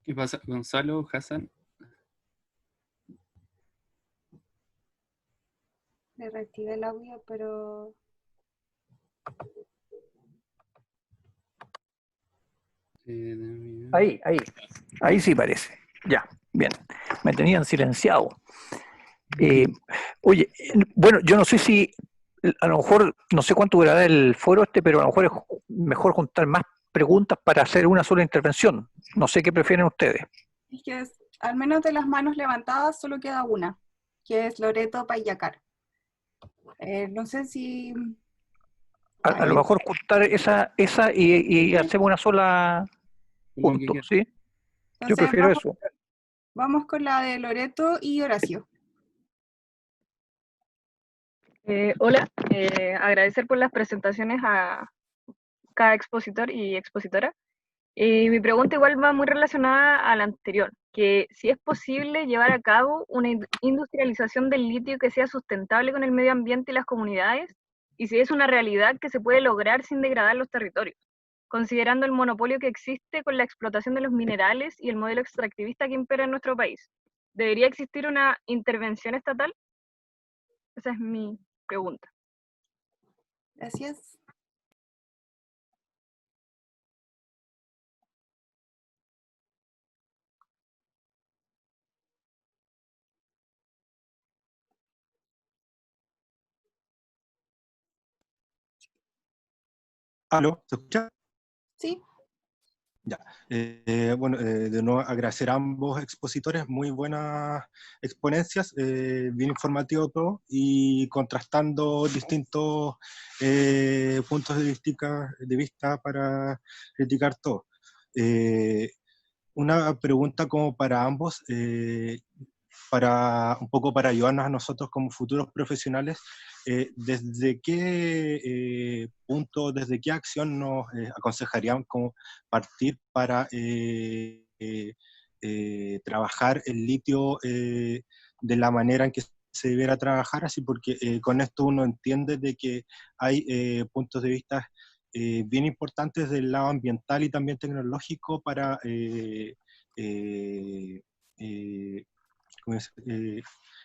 ¿Qué pasa, Gonzalo, Hassan? Le reactivé el audio, pero... Ahí sí parece. Ya, bien. Me tenían silenciado. Oye, bueno, yo no sé si, a lo mejor, no sé cuánto durará el foro pero a lo mejor es mejor juntar más preguntas para hacer una sola intervención. No sé qué prefieren ustedes. Es que al menos de las manos levantadas solo queda una, que es Loreto Payacar. No sé si... A lo mejor juntar esa y hacemos una sola Como que punto, quiera. ¿sí? Yo Entonces, prefiero eso. vamos con la de Loreto y Horacio. Hola, agradecer por las presentaciones a cada expositor y expositora. Mi pregunta igual va muy relacionada a la anterior, que si es posible llevar a cabo una industrialización del litio que sea sustentable con el medio ambiente y las comunidades, y si es una realidad que se puede lograr sin degradar los territorios, considerando el monopolio que existe con la explotación de los minerales y el modelo extractivista que impera en nuestro país. ¿Debería existir una intervención estatal? Esa es mi pregunta. Gracias. ¿Aló? ¿Se escucha? Sí. Ya. Bueno, de nuevo agradecer a ambos expositores, muy buenas exponencias, bien informativo todo y contrastando distintos puntos de vista para criticar todo. Una pregunta como para ambos, para un poco para ayudarnos a nosotros como futuros profesionales, ¿desde qué punto, desde qué acción nos aconsejarían como partir para trabajar el litio de la manera en que se debiera trabajar? Así porque con esto uno entiende de que hay puntos de vista bien importantes del lado ambiental y también tecnológico para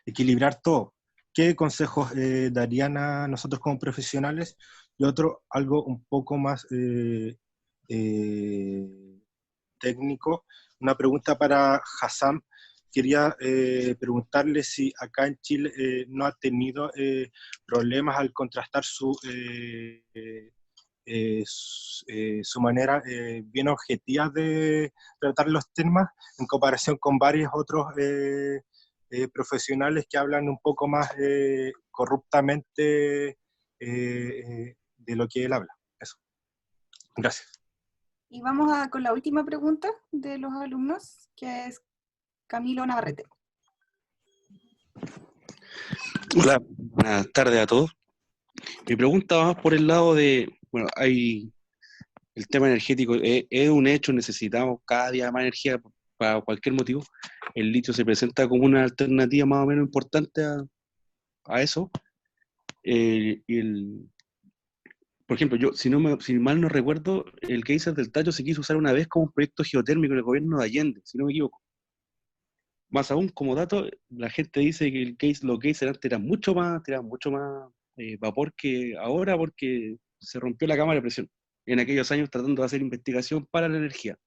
equilibrar todo. ¿Qué consejos darían a nosotros como profesionales? Y otro, algo un poco más técnico, una pregunta para Hassan. Quería preguntarle si acá en Chile no ha tenido problemas al contrastar su manera bien objetiva de tratar los temas en comparación con varios otros profesionales que hablan un poco más corruptamente de lo que él habla. Eso. Gracias. Y vamos con la última pregunta de los alumnos, que es Camilo Navarrete. Hola, buenas tardes a todos. Mi pregunta va por el lado de, bueno, hay el tema energético, es un hecho, necesitamos cada día más energía para cualquier motivo. El litio se presenta como una alternativa más o menos importante a eso. Por ejemplo, yo, si mal no recuerdo, el geyser del Tajo se quiso usar una vez como un proyecto geotérmico en el gobierno de Allende, si no me equivoco. Más aún, como dato, la gente dice que los geysers antes eran mucho más vapor que ahora porque se rompió la cámara de presión. En aquellos años tratando de hacer investigación para la energía,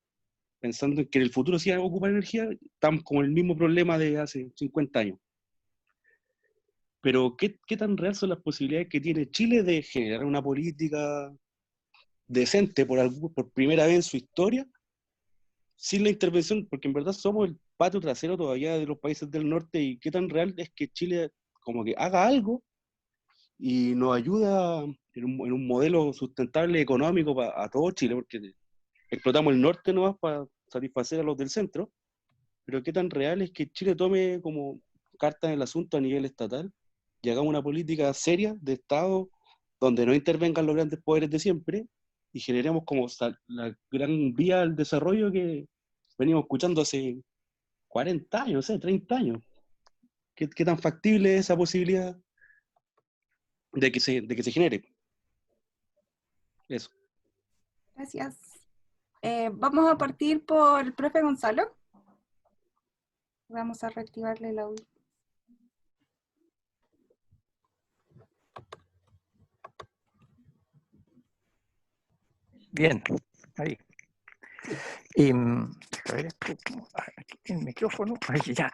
pensando en que en el futuro sí vamos a ocupar energía, estamos con el mismo problema de hace 50 años. Pero ¿qué tan real son las posibilidades que tiene Chile de generar una política decente por primera vez en su historia, sin la intervención, porque en verdad somos el patio trasero todavía de los países del norte, y qué tan real es que Chile como que haga algo y nos ayuda en un modelo sustentable económico a todo Chile, porque explotamos el norte nomás para satisfacer a los del centro, pero qué tan real es que Chile tome como carta en el asunto a nivel estatal y hagamos una política seria de Estado donde no intervengan los grandes poderes de siempre y generemos como la gran vía al desarrollo que venimos escuchando hace 40 años, no sé, 30 años. ¿Qué tan factible es esa posibilidad de que se genere? Eso. Gracias. Vamos a partir por el profe Gonzalo. Vamos a reactivarle el audio. Bien, ahí. A ver, aquí el micrófono. Ahí ya.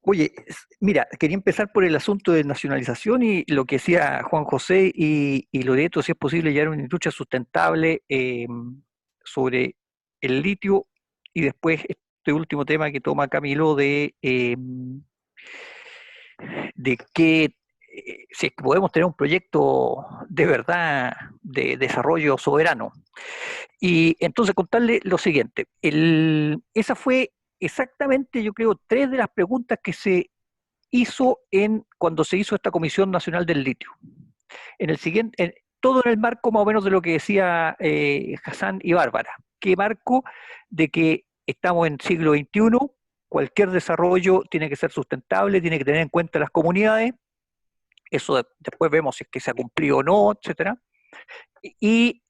Oye, mira, quería empezar por el asunto de nacionalización y lo que decía Juan José y Loreto, si es posible llegar a una industria sustentable sobre el litio, y después este último tema que toma Camilo de que si es que podemos tener un proyecto de verdad de desarrollo soberano. Y entonces contarle lo siguiente, esa fue exactamente, yo creo, 3 de las preguntas que se hizo cuando se hizo esta Comisión Nacional del Litio. En el siguiente, todo en el marco más o menos de lo que decía Hassan y Bárbara. ¿Qué marco? De que estamos en siglo XXI, cualquier desarrollo tiene que ser sustentable, tiene que tener en cuenta las comunidades, eso después vemos si es que se ha cumplido o no, etcétera. Y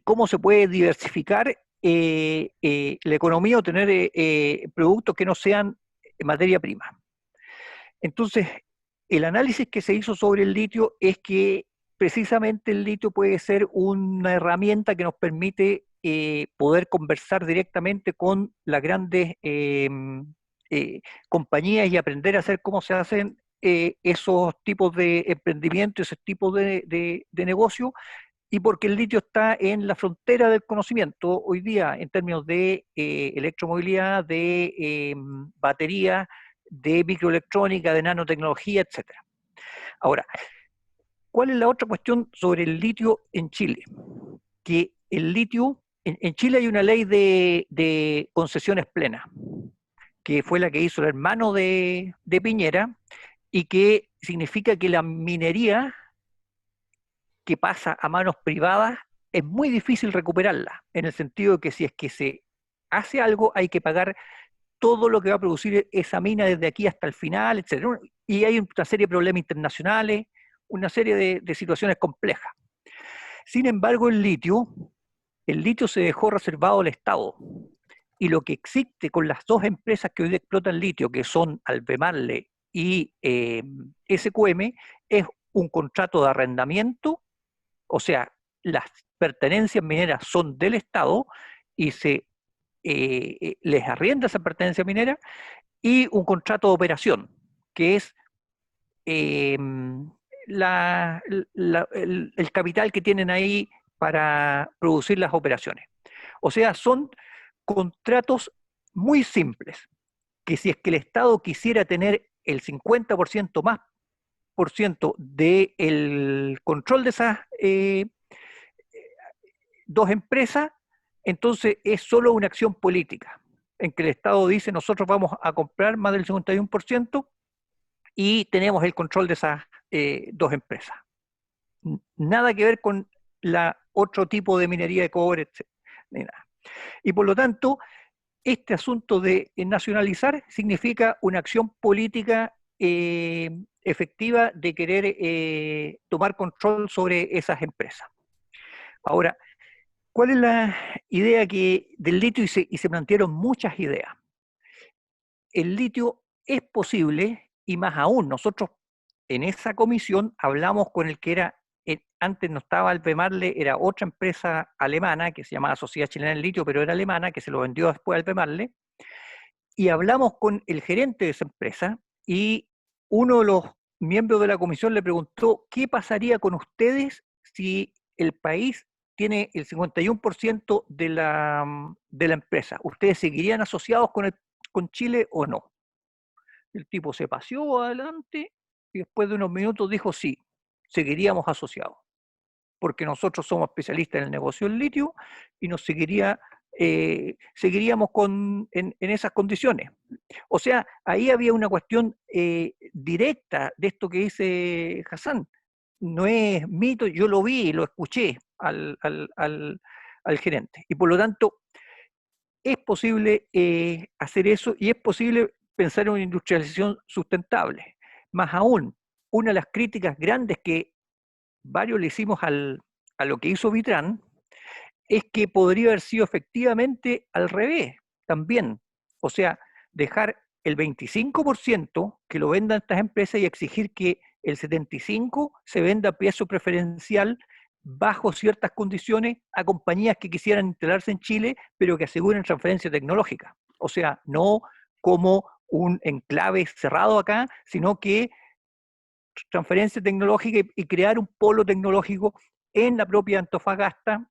cómo se puede diversificar la economía o tener productos que no sean materia prima. Entonces, el análisis que se hizo sobre el litio es que precisamente el litio puede ser una herramienta que nos permite poder conversar directamente con las grandes compañías y aprender a hacer cómo se hacen esos tipos de emprendimiento, esos tipos de negocio, y porque el litio está en la frontera del conocimiento hoy día en términos de electromovilidad, de batería, de microelectrónica, de nanotecnología, etc. Ahora, ¿cuál es la otra cuestión sobre el litio en Chile? Que el litio, en Chile hay una ley de concesiones plenas, que fue la que hizo el hermano de Piñera, y que significa que la minería que pasa a manos privadas es muy difícil recuperarla, en el sentido de que si es que se hace algo hay que pagar todo lo que va a producir esa mina desde aquí hasta el final, etc. Y hay una serie de problemas internacionales, una serie de situaciones complejas. Sin embargo, el litio se dejó reservado al Estado. Y lo que existe con las 2 empresas que hoy explotan litio, que son Albemarle y SQM, es un contrato de arrendamiento, o sea, las pertenencias mineras son del Estado y se les arrienda esa pertenencia minera, y un contrato de operación, que es el capital que tienen ahí para producir las operaciones. O sea, son contratos muy simples, que si es que el Estado quisiera tener el 50% más del control de esas 2 empresas, entonces es solo una acción política, en que el Estado dice nosotros vamos a comprar más del 51% y tenemos el control de esas 2 empresas. Nada que ver con otro tipo de minería de cobre, etc. Ni nada. Y por lo tanto, este asunto de nacionalizar significa una acción política efectiva de querer tomar control sobre esas empresas. Ahora, ¿cuál es la idea del litio? Y se plantearon muchas ideas. El litio es posible, y más aún, nosotros en esa comisión hablamos con el que era, antes no estaba Albemarle, era otra empresa alemana que se llamaba Sociedad Chilena del Litio, pero era alemana, que se lo vendió después a Albemarle, y hablamos con el gerente de esa empresa, y uno de los miembros de la comisión le preguntó qué pasaría con ustedes si el país tiene el 51% de la empresa. ¿Ustedes seguirían asociados con Chile o no? El tipo se paseó adelante y después de unos minutos dijo sí, seguiríamos asociados, porque nosotros somos especialistas en el negocio del litio y nos seguiríamos en esas condiciones. O sea, ahí había una cuestión directa de esto que dice Hassan. No es mito, yo lo vi, lo escuché al gerente. Y por lo tanto, es posible hacer eso y es posible pensar en una industrialización sustentable. Más aún, una de las críticas grandes que varios le hicimos a lo que hizo Vitrán es que podría haber sido efectivamente al revés también. O sea, dejar el 25% que lo vendan estas empresas y exigir que el 75% se venda a precio preferencial bajo ciertas condiciones a compañías que quisieran instalarse en Chile, pero que aseguren transferencia tecnológica. O sea, no como un enclave cerrado acá, sino que transferencia tecnológica y crear un polo tecnológico en la propia Antofagasta.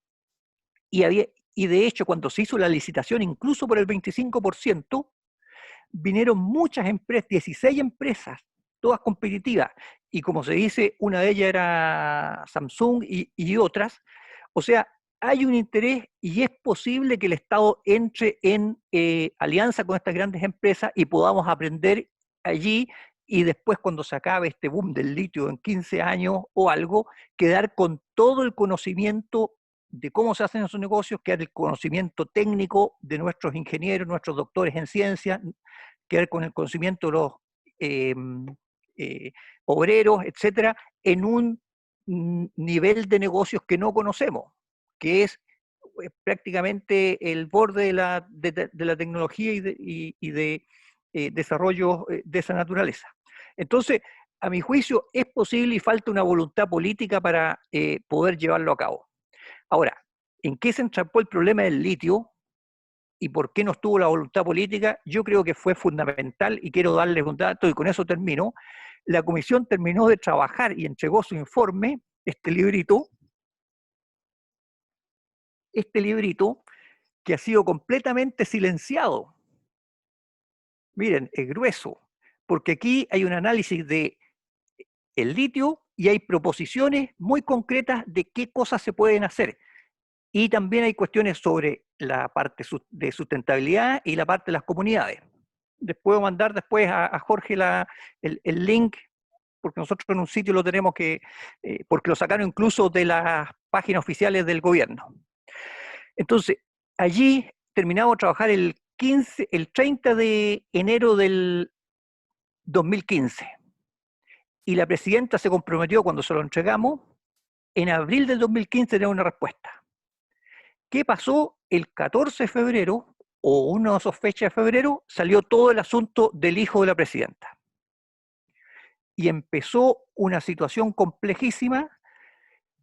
Y de hecho, cuando se hizo la licitación, incluso por el 25%, vinieron muchas empresas, 16 empresas, todas competitivas. Y como se dice, una de ellas era Samsung y otras. O sea, hay un interés y es posible que el Estado entre en alianza con estas grandes empresas y podamos aprender allí y después cuando se acabe este boom del litio en 15 años o algo, quedar con todo el conocimiento de cómo se hacen esos negocios, quedar el conocimiento técnico de nuestros ingenieros, nuestros doctores en ciencia, quedar con el conocimiento de los obreros, etcétera, en un nivel de negocios que no conocemos, que es prácticamente el borde de la tecnología y de desarrollo de esa naturaleza. Entonces, a mi juicio, es posible y falta una voluntad política para poder llevarlo a cabo. Ahora, ¿en qué se entrampó el problema del litio y por qué no estuvo la voluntad política? Yo creo que fue fundamental y quiero darles un dato y con eso termino. La comisión terminó de trabajar y entregó su informe, este librito que ha sido completamente silenciado. Miren, es grueso, porque aquí hay un análisis de el litio y hay proposiciones muy concretas de qué cosas se pueden hacer. Y también hay cuestiones sobre la parte de sustentabilidad y la parte de las comunidades. Les puedo mandar después a Jorge el link, porque nosotros en un sitio lo tenemos porque lo sacaron incluso de las páginas oficiales del gobierno. Entonces, allí terminamos de trabajar el 30 de enero del 2015. Y la presidenta se comprometió cuando se lo entregamos, en abril del 2015 tener una respuesta. ¿Qué pasó? El 14 de febrero, o una de esas fechas de febrero, salió todo el asunto del hijo de la presidenta. Y empezó una situación complejísima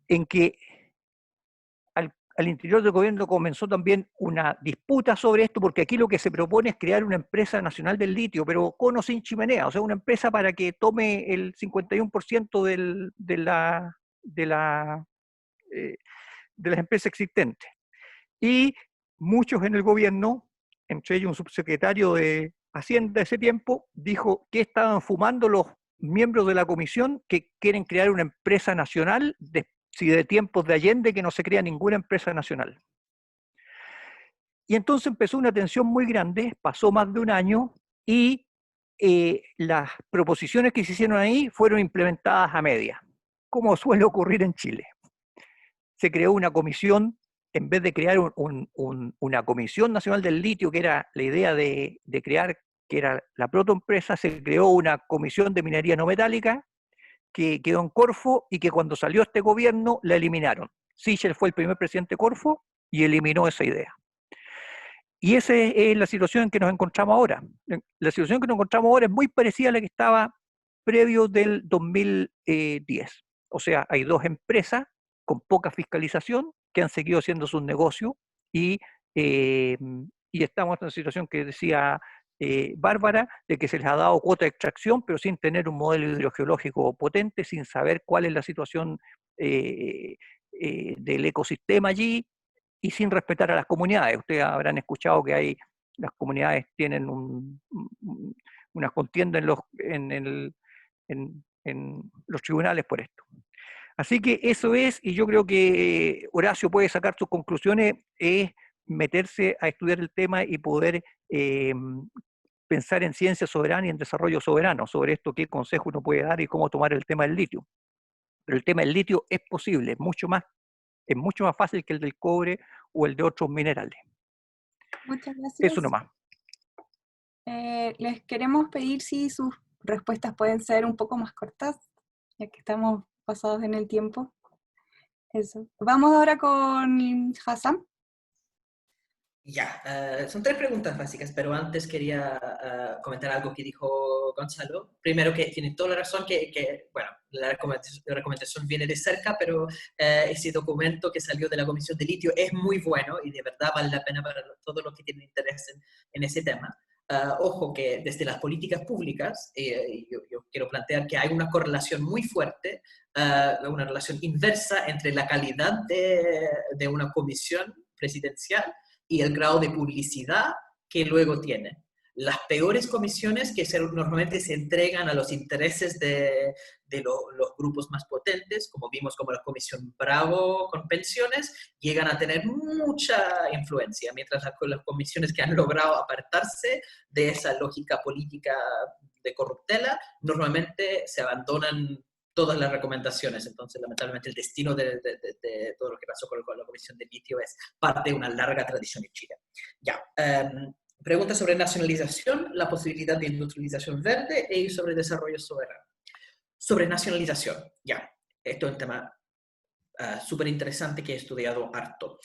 en que al interior del gobierno comenzó también una disputa sobre esto, porque aquí lo que se propone es crear una empresa nacional del litio, pero con o sin chimenea, o sea, una empresa para que tome el 51% de las empresas existentes. Y muchos en el gobierno, entre ellos un subsecretario de Hacienda de ese tiempo, dijo que estaban fumando los miembros de la comisión que quieren crear una empresa nacional si de tiempos de Allende que no se crea ninguna empresa nacional. Y entonces empezó una tensión muy grande, pasó más de un año y las proposiciones que se hicieron ahí fueron implementadas a media, como suele ocurrir en Chile. Se creó una comisión, en vez de crear una comisión nacional del litio, que era la idea de crear, que era la protoempresa, se creó una comisión de minería no metálica, que quedó en Corfo y que cuando salió este gobierno la eliminaron. Sichel fue el primer presidente de Corfo y eliminó esa idea. Y esa es la situación en que nos encontramos ahora. La situación en que nos encontramos ahora es muy parecida a la que estaba previo del 2010. O sea, hay dos empresas con poca fiscalización que han seguido haciendo sus negocios y estamos en una situación que decía Bárbara, de que se les ha dado cuota de extracción, pero sin tener un modelo hidrogeológico potente, sin saber cuál es la situación del ecosistema allí y sin respetar a las comunidades. Ustedes habrán escuchado que las comunidades tienen unas contiendas en los tribunales por esto. Así que eso es, y yo creo que Horacio puede sacar sus conclusiones, es meterse a estudiar el tema y poder pensar en ciencia soberana y en desarrollo soberano, sobre esto qué consejo uno puede dar y cómo tomar el tema del litio. Pero el tema del litio es posible, es mucho más fácil que el del cobre o el de otros minerales. Muchas gracias. Eso nomás. Les queremos pedir si sus respuestas pueden ser un poco más cortas, ya que estamos pasados en el tiempo. Eso. Vamos ahora con Hassan. Ya, son 3 preguntas básicas, pero antes quería comentar algo que dijo Gonzalo. Primero, que tiene toda la razón bueno, la recomendación viene de cerca, pero ese documento que salió de la Comisión de Litio es muy bueno y de verdad vale la pena para todos los que tienen interés en ese tema. Ojo que desde las políticas públicas, yo quiero plantear que hay una correlación muy fuerte, una relación inversa entre la calidad de una comisión presidencial y el grado de publicidad que luego tiene. Las peores comisiones que normalmente se entregan a los intereses de los grupos más potentes, como vimos como la Comisión Bravo con pensiones, llegan a tener mucha influencia, mientras las comisiones que han logrado apartarse de esa lógica política de corruptela, normalmente se abandonan todas las recomendaciones. Entonces, lamentablemente, el destino de todo lo que pasó con la Comisión de Litio es parte de una larga tradición en Chile. Ya, pregunta sobre nacionalización, la posibilidad de industrialización verde y sobre desarrollo soberano. Sobre nacionalización, ya, esto es un tema súper interesante que he estudiado harto.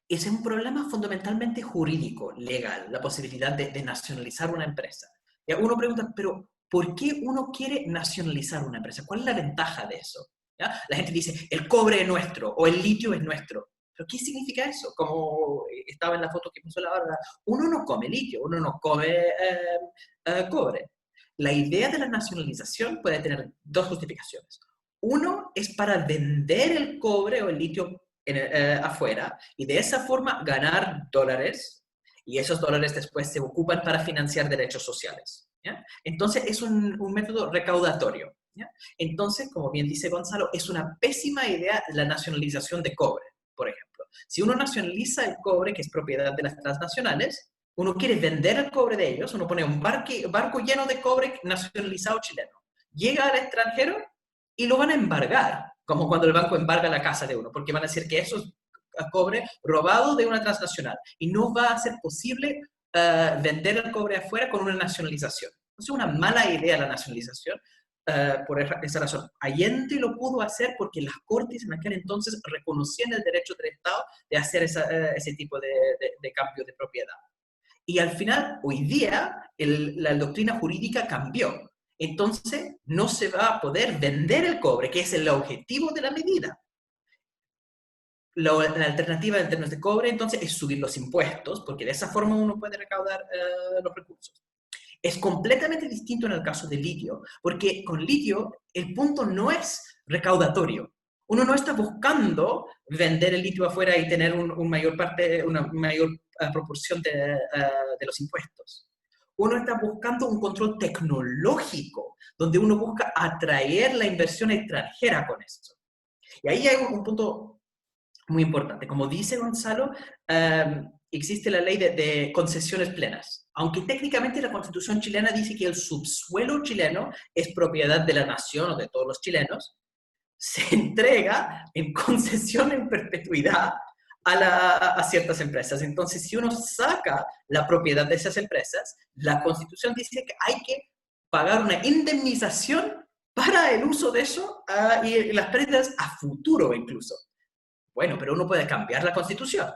Es un problema fundamentalmente jurídico, legal, la posibilidad de nacionalizar una empresa. Ya, uno pregunta, pero ¿por qué uno quiere nacionalizar una empresa? ¿Cuál es la ventaja de eso? ¿Ya? La gente dice, el cobre es nuestro o el litio es nuestro. ¿Pero qué significa eso? Como estaba en la foto que puso la Bárbara, uno no come litio, uno no come cobre. La idea de la nacionalización puede tener 2 justificaciones. Uno es para vender el cobre o el litio afuera y de esa forma ganar dólares, y esos dólares después se ocupan para financiar derechos sociales. ¿Ya? Entonces es un método recaudatorio. ¿Ya? Entonces, como bien dice Gonzalo, es una pésima idea la nacionalización de cobre, por ejemplo. Si uno nacionaliza el cobre, que es propiedad de las transnacionales, uno quiere vender el cobre de ellos, uno pone un barco lleno de cobre nacionalizado chileno. Llega al extranjero y lo van a embargar, como cuando el banco embarga la casa de uno, porque van a decir que eso es cobre robado de una transnacional y no va a ser posible vender el cobre afuera con una nacionalización. Es una mala idea la nacionalización. Por esa razón, Allende lo pudo hacer porque las cortes en aquel entonces reconocían el derecho del Estado de hacer ese tipo de cambio de propiedad. Y al final, hoy día, la doctrina jurídica cambió. Entonces, no se va a poder vender el cobre, que es el objetivo de la medida. La alternativa en términos de cobre, entonces, es subir los impuestos, porque de esa forma uno puede recaudar los recursos. Es completamente distinto en el caso de litio, porque con litio el punto no es recaudatorio. Uno no está buscando vender el litio afuera y tener una mayor proporción de los impuestos. Uno está buscando un control tecnológico, donde uno busca atraer la inversión extranjera con esto. Y ahí hay un punto muy importante. Como dice Gonzalo, existe la ley de concesiones plenas. Aunque técnicamente la Constitución chilena dice que el subsuelo chileno es propiedad de la nación o de todos los chilenos, se entrega en concesión en perpetuidad a ciertas empresas. Entonces, si uno saca la propiedad de esas empresas, la Constitución dice que hay que pagar una indemnización para el uso de eso y las pérdidas a futuro incluso. Bueno, pero uno puede cambiar la Constitución.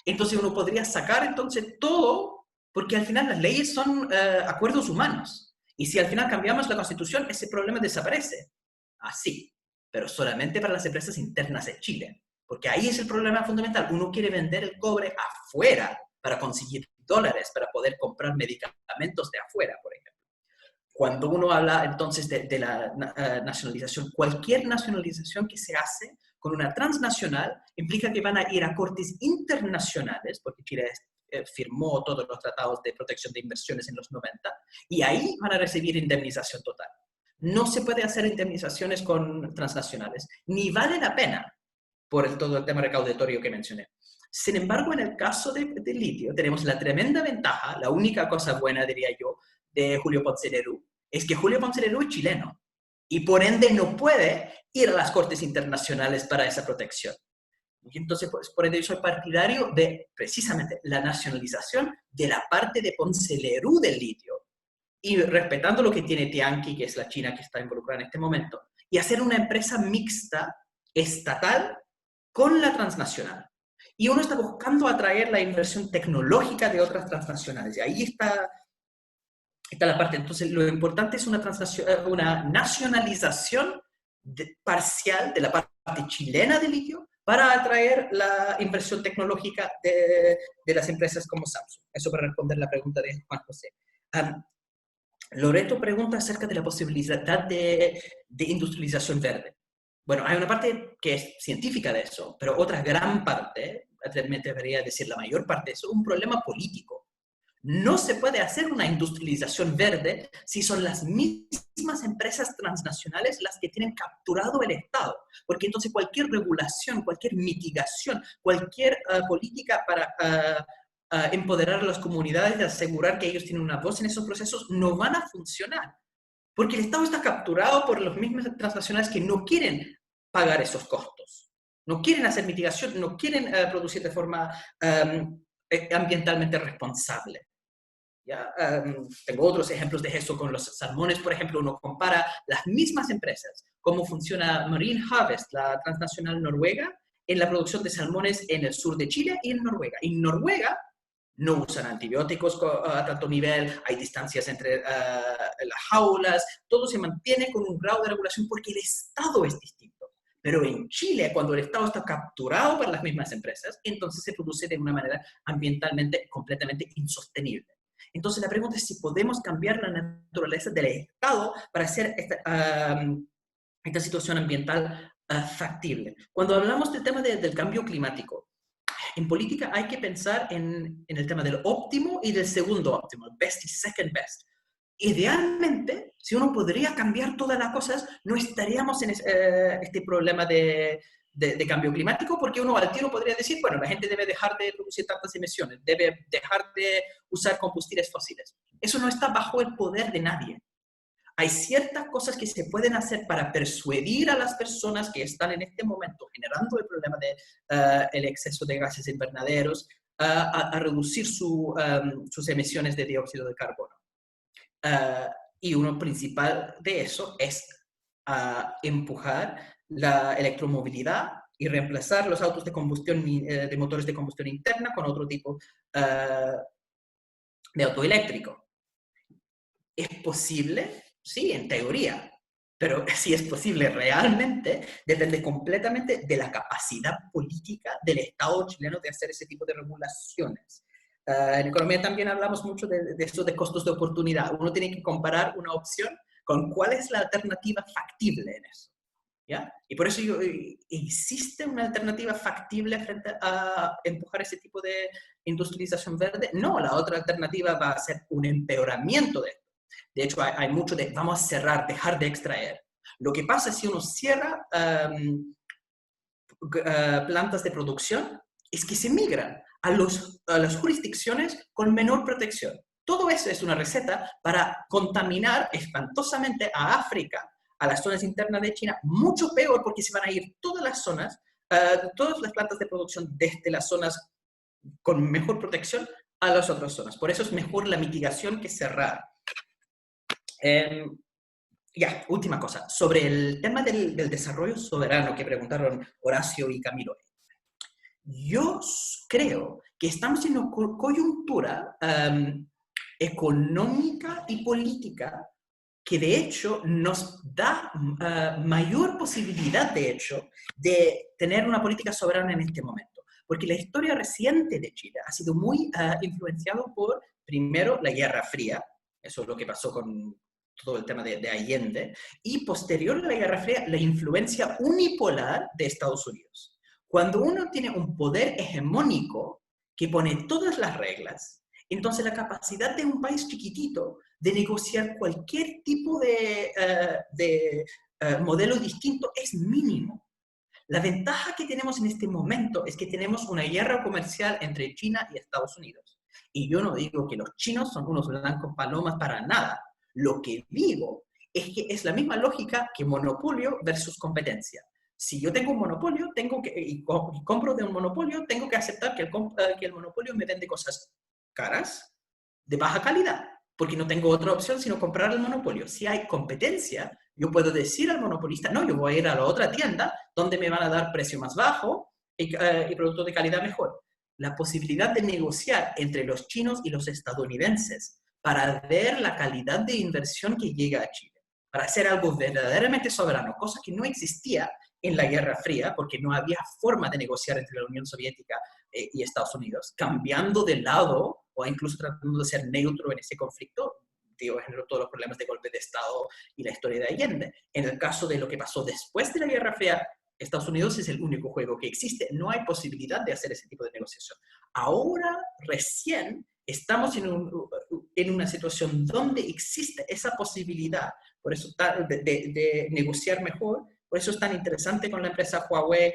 Entonces uno podría sacar entonces todo, porque al final las leyes son acuerdos humanos. Y si al final cambiamos la Constitución, ese problema desaparece. Así, pero solamente para las empresas internas de Chile. Porque ahí es el problema fundamental. Uno quiere vender el cobre afuera para conseguir dólares, para poder comprar medicamentos de afuera, por ejemplo. Cuando uno habla entonces de la nacionalización, cualquier nacionalización que se hace con una transnacional implica que van a ir a cortes internacionales, porque Chile firmó todos los tratados de protección de inversiones en los 90, y ahí van a recibir indemnización total. No se puede hacer indemnizaciones con transnacionales, ni vale la pena por todo el tema recaudatorio que mencioné. Sin embargo, en el caso del litio, tenemos la tremenda ventaja, la única cosa buena, diría yo, de Julio Ponce Lerú, es que Julio Ponce Lerú es chileno, y por ende no puede ir a las cortes internacionales para esa protección. Y entonces, pues, por ende, yo soy partidario de, precisamente, la nacionalización de la parte de Ponce Lerú del litio, y respetando lo que tiene Tianqi, que es la China que está involucrada en este momento, y hacer una empresa mixta, estatal, con la transnacional. Y uno está buscando atraer la inversión tecnológica de otras transnacionales, y ahí está la parte. Entonces, lo importante es una nacionalización parcial de la parte chilena de litio para atraer la inversión tecnológica de las empresas como Samsung. Eso para responder la pregunta de Juan José. Loreto pregunta acerca de la posibilidad de industrialización verde. Bueno, hay una parte que es científica de eso, pero otra gran parte, me debería decir la mayor parte, es un problema político. No se puede hacer una industrialización verde si son las mismas empresas transnacionales las que tienen capturado el Estado. Porque entonces cualquier regulación, cualquier mitigación, cualquier política para empoderar a las comunidades y asegurar que ellos tienen una voz en esos procesos no van a funcionar. Porque el Estado está capturado por los mismos transnacionales que no quieren pagar esos costos. No quieren hacer mitigación, no quieren producir de forma ambientalmente responsable. ¿Ya? Tengo otros ejemplos de eso con los salmones, por ejemplo. Uno compara las mismas empresas, cómo funciona Marine Harvest, la transnacional noruega, en la producción de salmones en el sur de Chile y en Noruega. En Noruega no usan antibióticos a tanto nivel, hay distancias entre las jaulas, todo se mantiene con un grado de regulación porque el Estado es distinto. Pero en Chile, cuando el Estado está capturado por las mismas empresas, entonces se produce de una manera ambientalmente completamente insostenible. Entonces la pregunta es si podemos cambiar la naturaleza del Estado para hacer esta situación ambiental factible. Cuando hablamos del tema del cambio climático, en política hay que pensar en el tema del óptimo y del segundo óptimo, el best y second best. Idealmente, si uno podría cambiar todas las cosas, no estaríamos en este problema de cambio climático, porque uno al tiro podría decir, bueno, la gente debe dejar de producir tantas emisiones, debe dejar de usar combustibles fósiles. Eso no está bajo el poder de nadie. Hay ciertas cosas que se pueden hacer para persuadir a las personas que están en este momento generando el problema del exceso de gases invernaderos a reducir sus emisiones de dióxido de carbono. Y uno principal de eso es empujar la electromovilidad y reemplazar los autos de combustión, de motores de combustión interna con otro tipo de auto eléctrico. ¿Es posible? Sí, en teoría, pero si es posible realmente depende completamente de la capacidad política del Estado chileno de hacer ese tipo de regulaciones. En economía también hablamos mucho de eso de costos de oportunidad. Uno tiene que comparar una opción con cuál es la alternativa factible en eso. ¿Ya? Y por eso ¿existe una alternativa factible frente a empujar ese tipo de industrialización verde? No, la otra alternativa va a ser un empeoramiento de esto. De hecho, hay mucho de vamos a cerrar, dejar de extraer. Lo que pasa si uno cierra plantas de producción es que se migran a las jurisdicciones con menor protección. Todo eso es una receta para contaminar espantosamente a África, a las zonas internas de China, mucho peor porque se van a ir todas las zonas, todas las plantas de producción desde las zonas con mejor protección a las otras zonas. Por eso es mejor la mitigación que cerrar. Ya, última cosa. Sobre el tema del desarrollo soberano que preguntaron Horacio y Camilo. Yo creo que estamos en una coyuntura económica y política que de hecho nos da mayor posibilidad, de hecho, de tener una política soberana en este momento. Porque la historia reciente de Chile ha sido muy influenciado por, primero, la Guerra Fría, eso es lo que pasó con todo el tema de Allende, y posterior a la Guerra Fría, la influencia unipolar de Estados Unidos. Cuando uno tiene un poder hegemónico que pone todas las reglas, entonces la capacidad de un país chiquitito de negociar cualquier tipo de modelo distinto es mínimo. La ventaja que tenemos en este momento es que tenemos una guerra comercial entre China y Estados Unidos. Y yo no digo que los chinos son unos blancos palomas para nada. Lo que digo es que es la misma lógica que monopolio versus competencia. Si yo tengo un monopolio y compro de un monopolio, tengo que aceptar que el monopolio me vende cosas caras, de baja calidad, porque no tengo otra opción sino comprar el monopolio. Si hay competencia, yo puedo decir al monopolista, no, yo voy a ir a la otra tienda donde me van a dar precio más bajo y producto de calidad mejor. La posibilidad de negociar entre los chinos y los estadounidenses para ver la calidad de inversión que llega a Chile, para hacer algo verdaderamente soberano, cosa que no existía en la Guerra Fría, porque no había forma de negociar entre la Unión Soviética y Estados Unidos, cambiando de lado o incluso tratando de ser neutro en ese conflicto, generó todos los problemas de golpe de Estado y la historia de Allende. En el caso de lo que pasó después de la Guerra Fría, Estados Unidos es el único juego que existe. No hay posibilidad de hacer ese tipo de negociación. Ahora, recién, estamos en una situación donde existe esa posibilidad, por eso de negociar mejor. Por eso es tan interesante con la empresa Huawei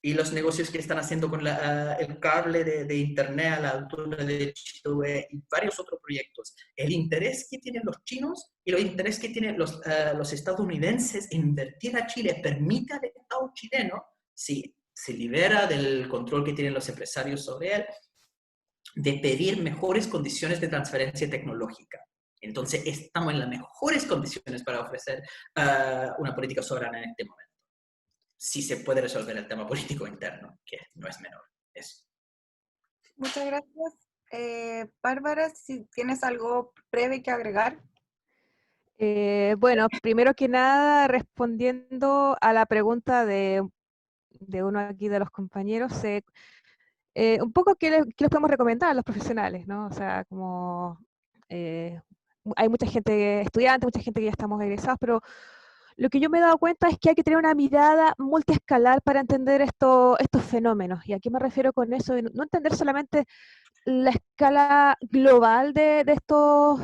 y los negocios que están haciendo con el cable de internet a la altura de Chile y varios otros proyectos. El interés que tienen los chinos y el interés que tienen los estadounidenses en invertir a Chile permite al Estado chileno, si se libera del control que tienen los empresarios sobre él, de pedir mejores condiciones de transferencia tecnológica. Entonces, estamos en las mejores condiciones para ofrecer una política soberana en este momento. Si se puede resolver el tema político interno, que no es menor. Eso. Muchas gracias. Bárbara, si tienes algo breve que agregar. Bueno, primero que nada, respondiendo a la pregunta de uno aquí de los compañeros, un poco qué les podemos recomendar a los profesionales, ¿no? O sea, como hay mucha gente estudiante, mucha gente que ya estamos egresados, pero lo que yo me he dado cuenta es que hay que tener una mirada multiescalar para entender estos fenómenos. ¿Y a qué me refiero con eso? No entender solamente la escala global de estos,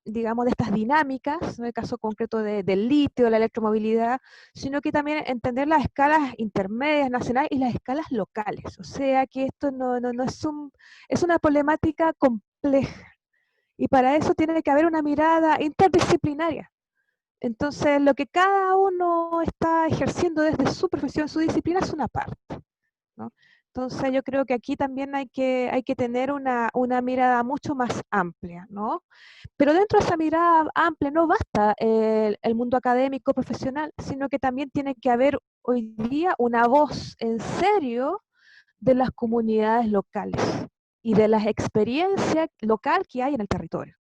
digamos, de estas dinámicas, en el caso concreto del litio, la electromovilidad, sino que también entender las escalas intermedias, nacionales y las escalas locales. O sea que esto no es una problemática compleja. Y para eso tiene que haber una mirada interdisciplinaria. Entonces, lo que cada uno está ejerciendo desde su profesión, su disciplina, es una parte, ¿no? Entonces, yo creo que aquí también hay que tener una mirada mucho más amplia, ¿no? Pero dentro de esa mirada amplia no basta el mundo académico profesional, sino que también tiene que haber hoy día una voz en serio de las comunidades locales y de las experiencias locales que hay en el territorio.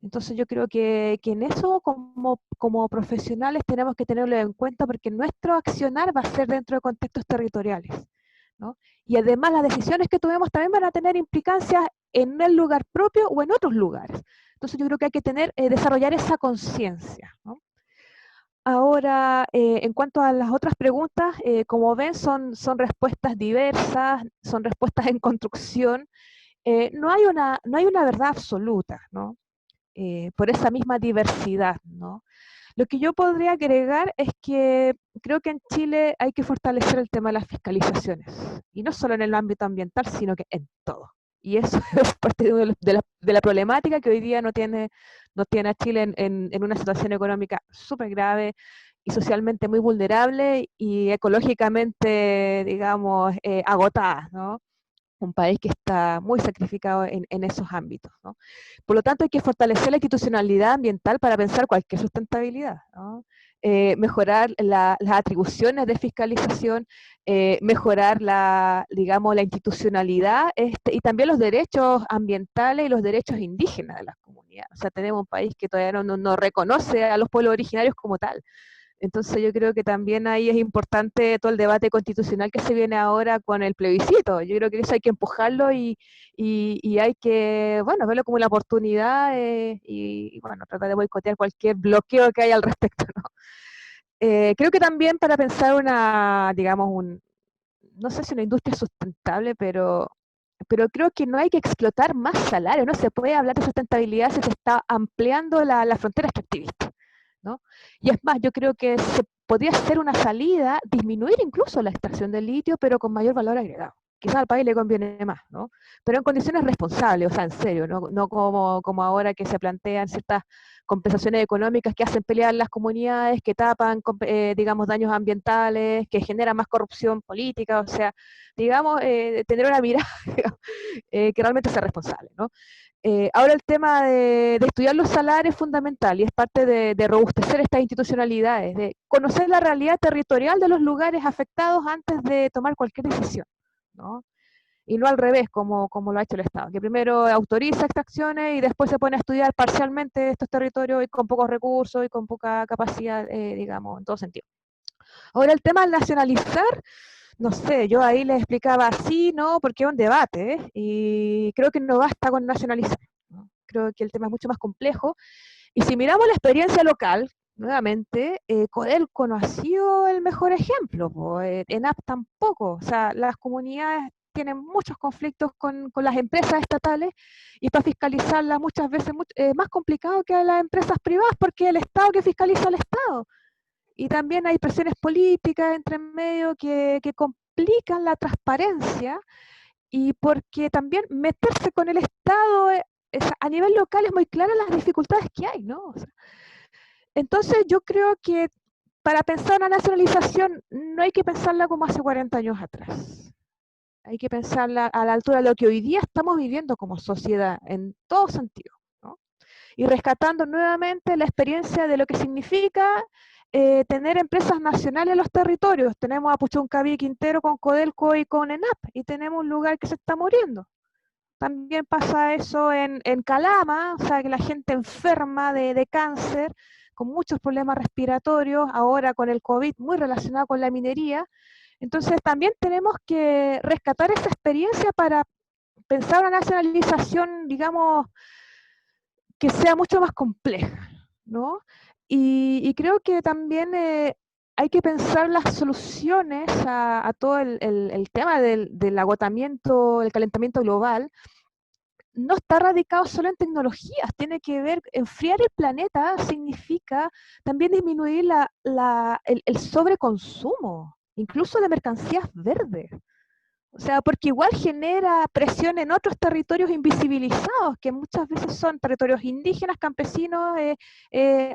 Entonces yo creo que en eso como profesionales tenemos que tenerlo en cuenta porque nuestro accionar va a ser dentro de contextos territoriales, ¿no? Y además las decisiones que tomemos también van a tener implicancias en el lugar propio o en otros lugares. Entonces yo creo que hay que desarrollar esa conciencia, ¿no? Ahora, en cuanto a las otras preguntas, como ven, son respuestas diversas, son respuestas en construcción. No hay una verdad absoluta, ¿no? Por esa misma diversidad, ¿no? Lo que yo podría agregar es que creo que en Chile hay que fortalecer el tema de las fiscalizaciones, y no solo en el ámbito ambiental, sino que en todo. Y eso es parte de la problemática que hoy día no tiene a Chile en una situación económica súper grave y socialmente muy vulnerable y ecológicamente, digamos, agotada, ¿no? Un país que está muy sacrificado en esos ámbitos, ¿no? Por lo tanto, hay que fortalecer la institucionalidad ambiental para pensar cualquier sustentabilidad, ¿no? mejorar las atribuciones de fiscalización, mejorar digamos, la institucionalidad y también los derechos ambientales y los derechos indígenas de las comunidades. O sea, tenemos un país que todavía no reconoce a los pueblos originarios como tal. Entonces yo creo que también ahí es importante todo el debate constitucional que se viene ahora con el plebiscito. Yo creo que eso hay que empujarlo y hay que, bueno, verlo como una oportunidad y, bueno, tratar de boicotear cualquier bloqueo que haya al respecto, ¿no? Creo que también para pensar digamos, no sé si una industria sustentable, pero creo que no hay que explotar más salarios, no se puede hablar de sustentabilidad si se está ampliando la frontera extractivista, ¿no? Y es más, yo creo que se podría ser una salida, disminuir incluso la extracción del litio, pero con mayor valor agregado. Quizás al país le conviene más, ¿no? Pero en condiciones responsables, o sea, en serio, no como ahora que se plantean ciertas compensaciones económicas que hacen pelear las comunidades, que tapan, digamos, daños ambientales, que generan más corrupción política, o sea, digamos, tener una mirada que realmente sea responsable, ¿no? Ahora el tema de estudiar los salarios es fundamental y es parte de robustecer estas institucionalidades, de conocer la realidad territorial de los lugares afectados antes de tomar cualquier decisión, ¿no? Y no al revés, como lo ha hecho el Estado, que primero autoriza extracciones y después se pone a estudiar parcialmente estos territorios y con pocos recursos y con poca capacidad, digamos, en todo sentido. Ahora el tema de nacionalizar, no sé, yo ahí les explicaba sí, no, porque es un debate, y creo que no basta con nacionalizar, ¿no? Creo que el tema es mucho más complejo, y si miramos la experiencia local, nuevamente, Codelco no ha sido el mejor ejemplo, ENAP tampoco, o sea, las comunidades tienen muchos conflictos con las empresas estatales, y para fiscalizarlas muchas veces es más complicado que a las empresas privadas, porque el Estado que fiscaliza al Estado. Y también hay presiones políticas entre medio que complican la transparencia, y porque también meterse con el Estado a nivel local es muy clara las dificultades que hay, ¿no? O sea, entonces yo creo que para pensar en la nacionalización no hay que pensarla como hace 40 años atrás. Hay que pensarla a la altura de lo que hoy día estamos viviendo como sociedad, en todo sentido, ¿no? Y rescatando nuevamente la experiencia de lo que significa tener empresas nacionales en los territorios. Tenemos a Puchuncaví y Quintero con Codelco y con ENAP, y tenemos un lugar que se está muriendo. También pasa eso en Calama, o sea, que la gente enferma de cáncer, con muchos problemas respiratorios, ahora con el COVID, muy relacionado con la minería. Entonces también tenemos que rescatar esa experiencia para pensar una nacionalización, digamos, que sea mucho más compleja, ¿no? Y creo que también hay que pensar las soluciones a todo el tema del agotamiento, el calentamiento global. No está radicado solo en tecnologías, tiene que ver, enfriar el planeta significa también disminuir el sobreconsumo, incluso de mercancías verdes. O sea, porque igual genera presión en otros territorios invisibilizados, que muchas veces son territorios indígenas, campesinos,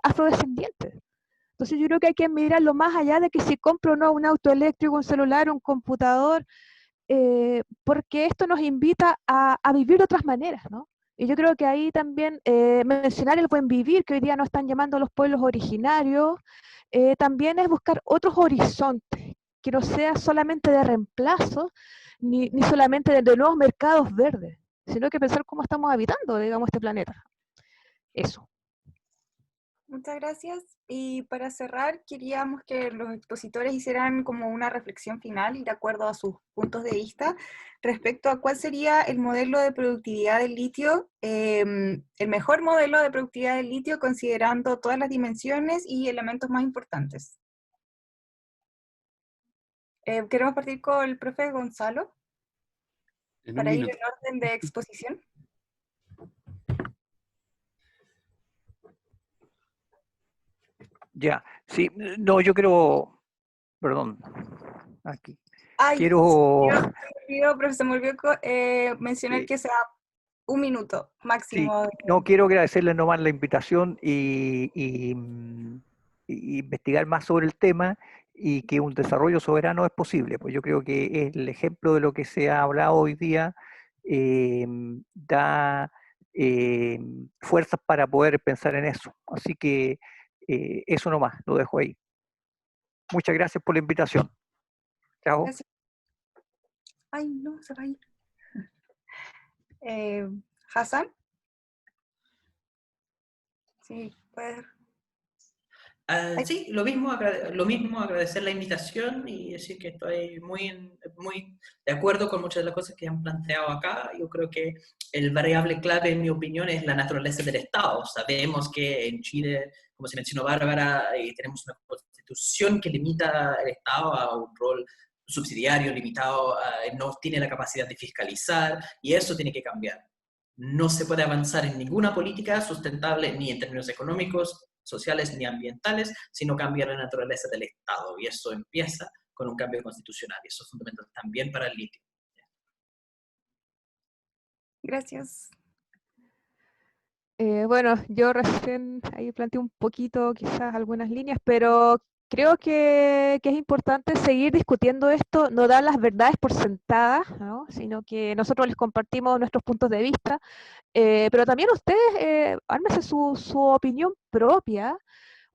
afrodescendientes. Entonces yo creo que hay que mirarlo más allá de que si compro o no un auto eléctrico, un celular, un computador, porque esto nos invita a vivir de otras maneras, ¿no? Y yo creo que ahí también mencionar el buen vivir, que hoy día nos están llamando los pueblos originarios, también es buscar otros horizontes, que no sea solamente de reemplazo, ni solamente de nuevos mercados verdes, sino que pensar cómo estamos habitando, digamos, este planeta. Eso. Muchas gracias. Y para cerrar, queríamos que los expositores hicieran como una reflexión final y de acuerdo a sus puntos de vista respecto a cuál sería el modelo de productividad del litio, el mejor modelo de productividad del litio considerando todas las dimensiones y elementos más importantes. Queremos partir con el profe Gonzalo para ir en orden de exposición. Ya, sí, no, yo quiero, perdón, aquí. Ay, Quiero... se me olvidó mencionar sí. que sea 1 minuto máximo. Sí, no, quiero agradecerle nomás la invitación y investigar más sobre el tema y que un desarrollo soberano es posible. Pues yo creo que el ejemplo de lo que se ha hablado hoy día da fuerzas para poder pensar en eso. Así que Eso nomás, lo dejo ahí. Muchas gracias por la invitación. Chao. Gracias. Ay, no, se va a ir. Hassan. Sí, puedes. Sí, lo mismo agradecer la invitación y decir que estoy muy de acuerdo con muchas de las cosas que han planteado acá. Yo creo que el variable clave, en mi opinión, es la naturaleza del Estado. Sabemos que en Chile, como se mencionó Bárbara, tenemos una constitución que limita al Estado a un rol subsidiario, limitado, no tiene la capacidad de fiscalizar, y eso tiene que cambiar. No se puede avanzar en ninguna política sustentable, ni en términos económicos, sociales ni ambientales, sino cambiar la naturaleza del Estado. Y eso empieza con un cambio constitucional. Y eso es fundamental también para el litio. Gracias. Bueno, yo recién ahí planteé un poquito, quizás algunas líneas, pero creo que es importante seguir discutiendo esto, no dar las verdades por sentadas, ¿no? Sino que nosotros les compartimos nuestros puntos de vista, pero también ustedes ármense su opinión propia.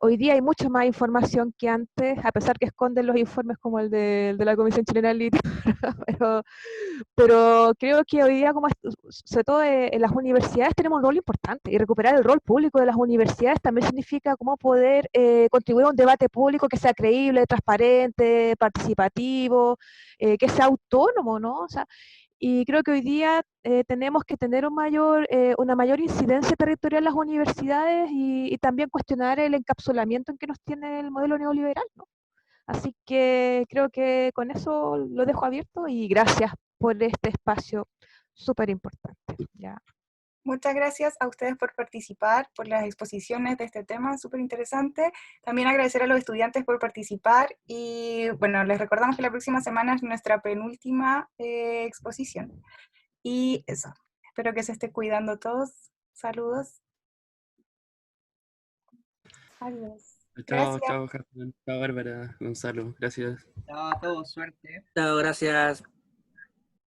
Hoy día hay mucha más información que antes, a pesar que esconden los informes como el de la Comisión Chilena del Litio, pero creo que hoy día, sobre todo en las universidades, tenemos un rol importante, y recuperar el rol público de las universidades también significa cómo poder contribuir a un debate público que sea creíble, transparente, participativo, que sea autónomo, ¿no? O sea, y creo que hoy día tenemos que tener una mayor incidencia territorial en las universidades y también cuestionar el encapsulamiento en que nos tiene el modelo neoliberal, ¿no? Así que creo que con eso lo dejo abierto y gracias por este espacio súper importante. Ya. Muchas gracias a ustedes por participar, por las exposiciones de este tema, súper interesante. También agradecer a los estudiantes por participar y bueno, les recordamos que la próxima semana es nuestra penúltima exposición. Y eso, espero que se esté cuidando todos. Saludos. Adiós. Chao, Gracias. chao, Hassan. Chao, Bárbara, Gonzalo. Gracias. Chao a todos, suerte. Chao, gracias.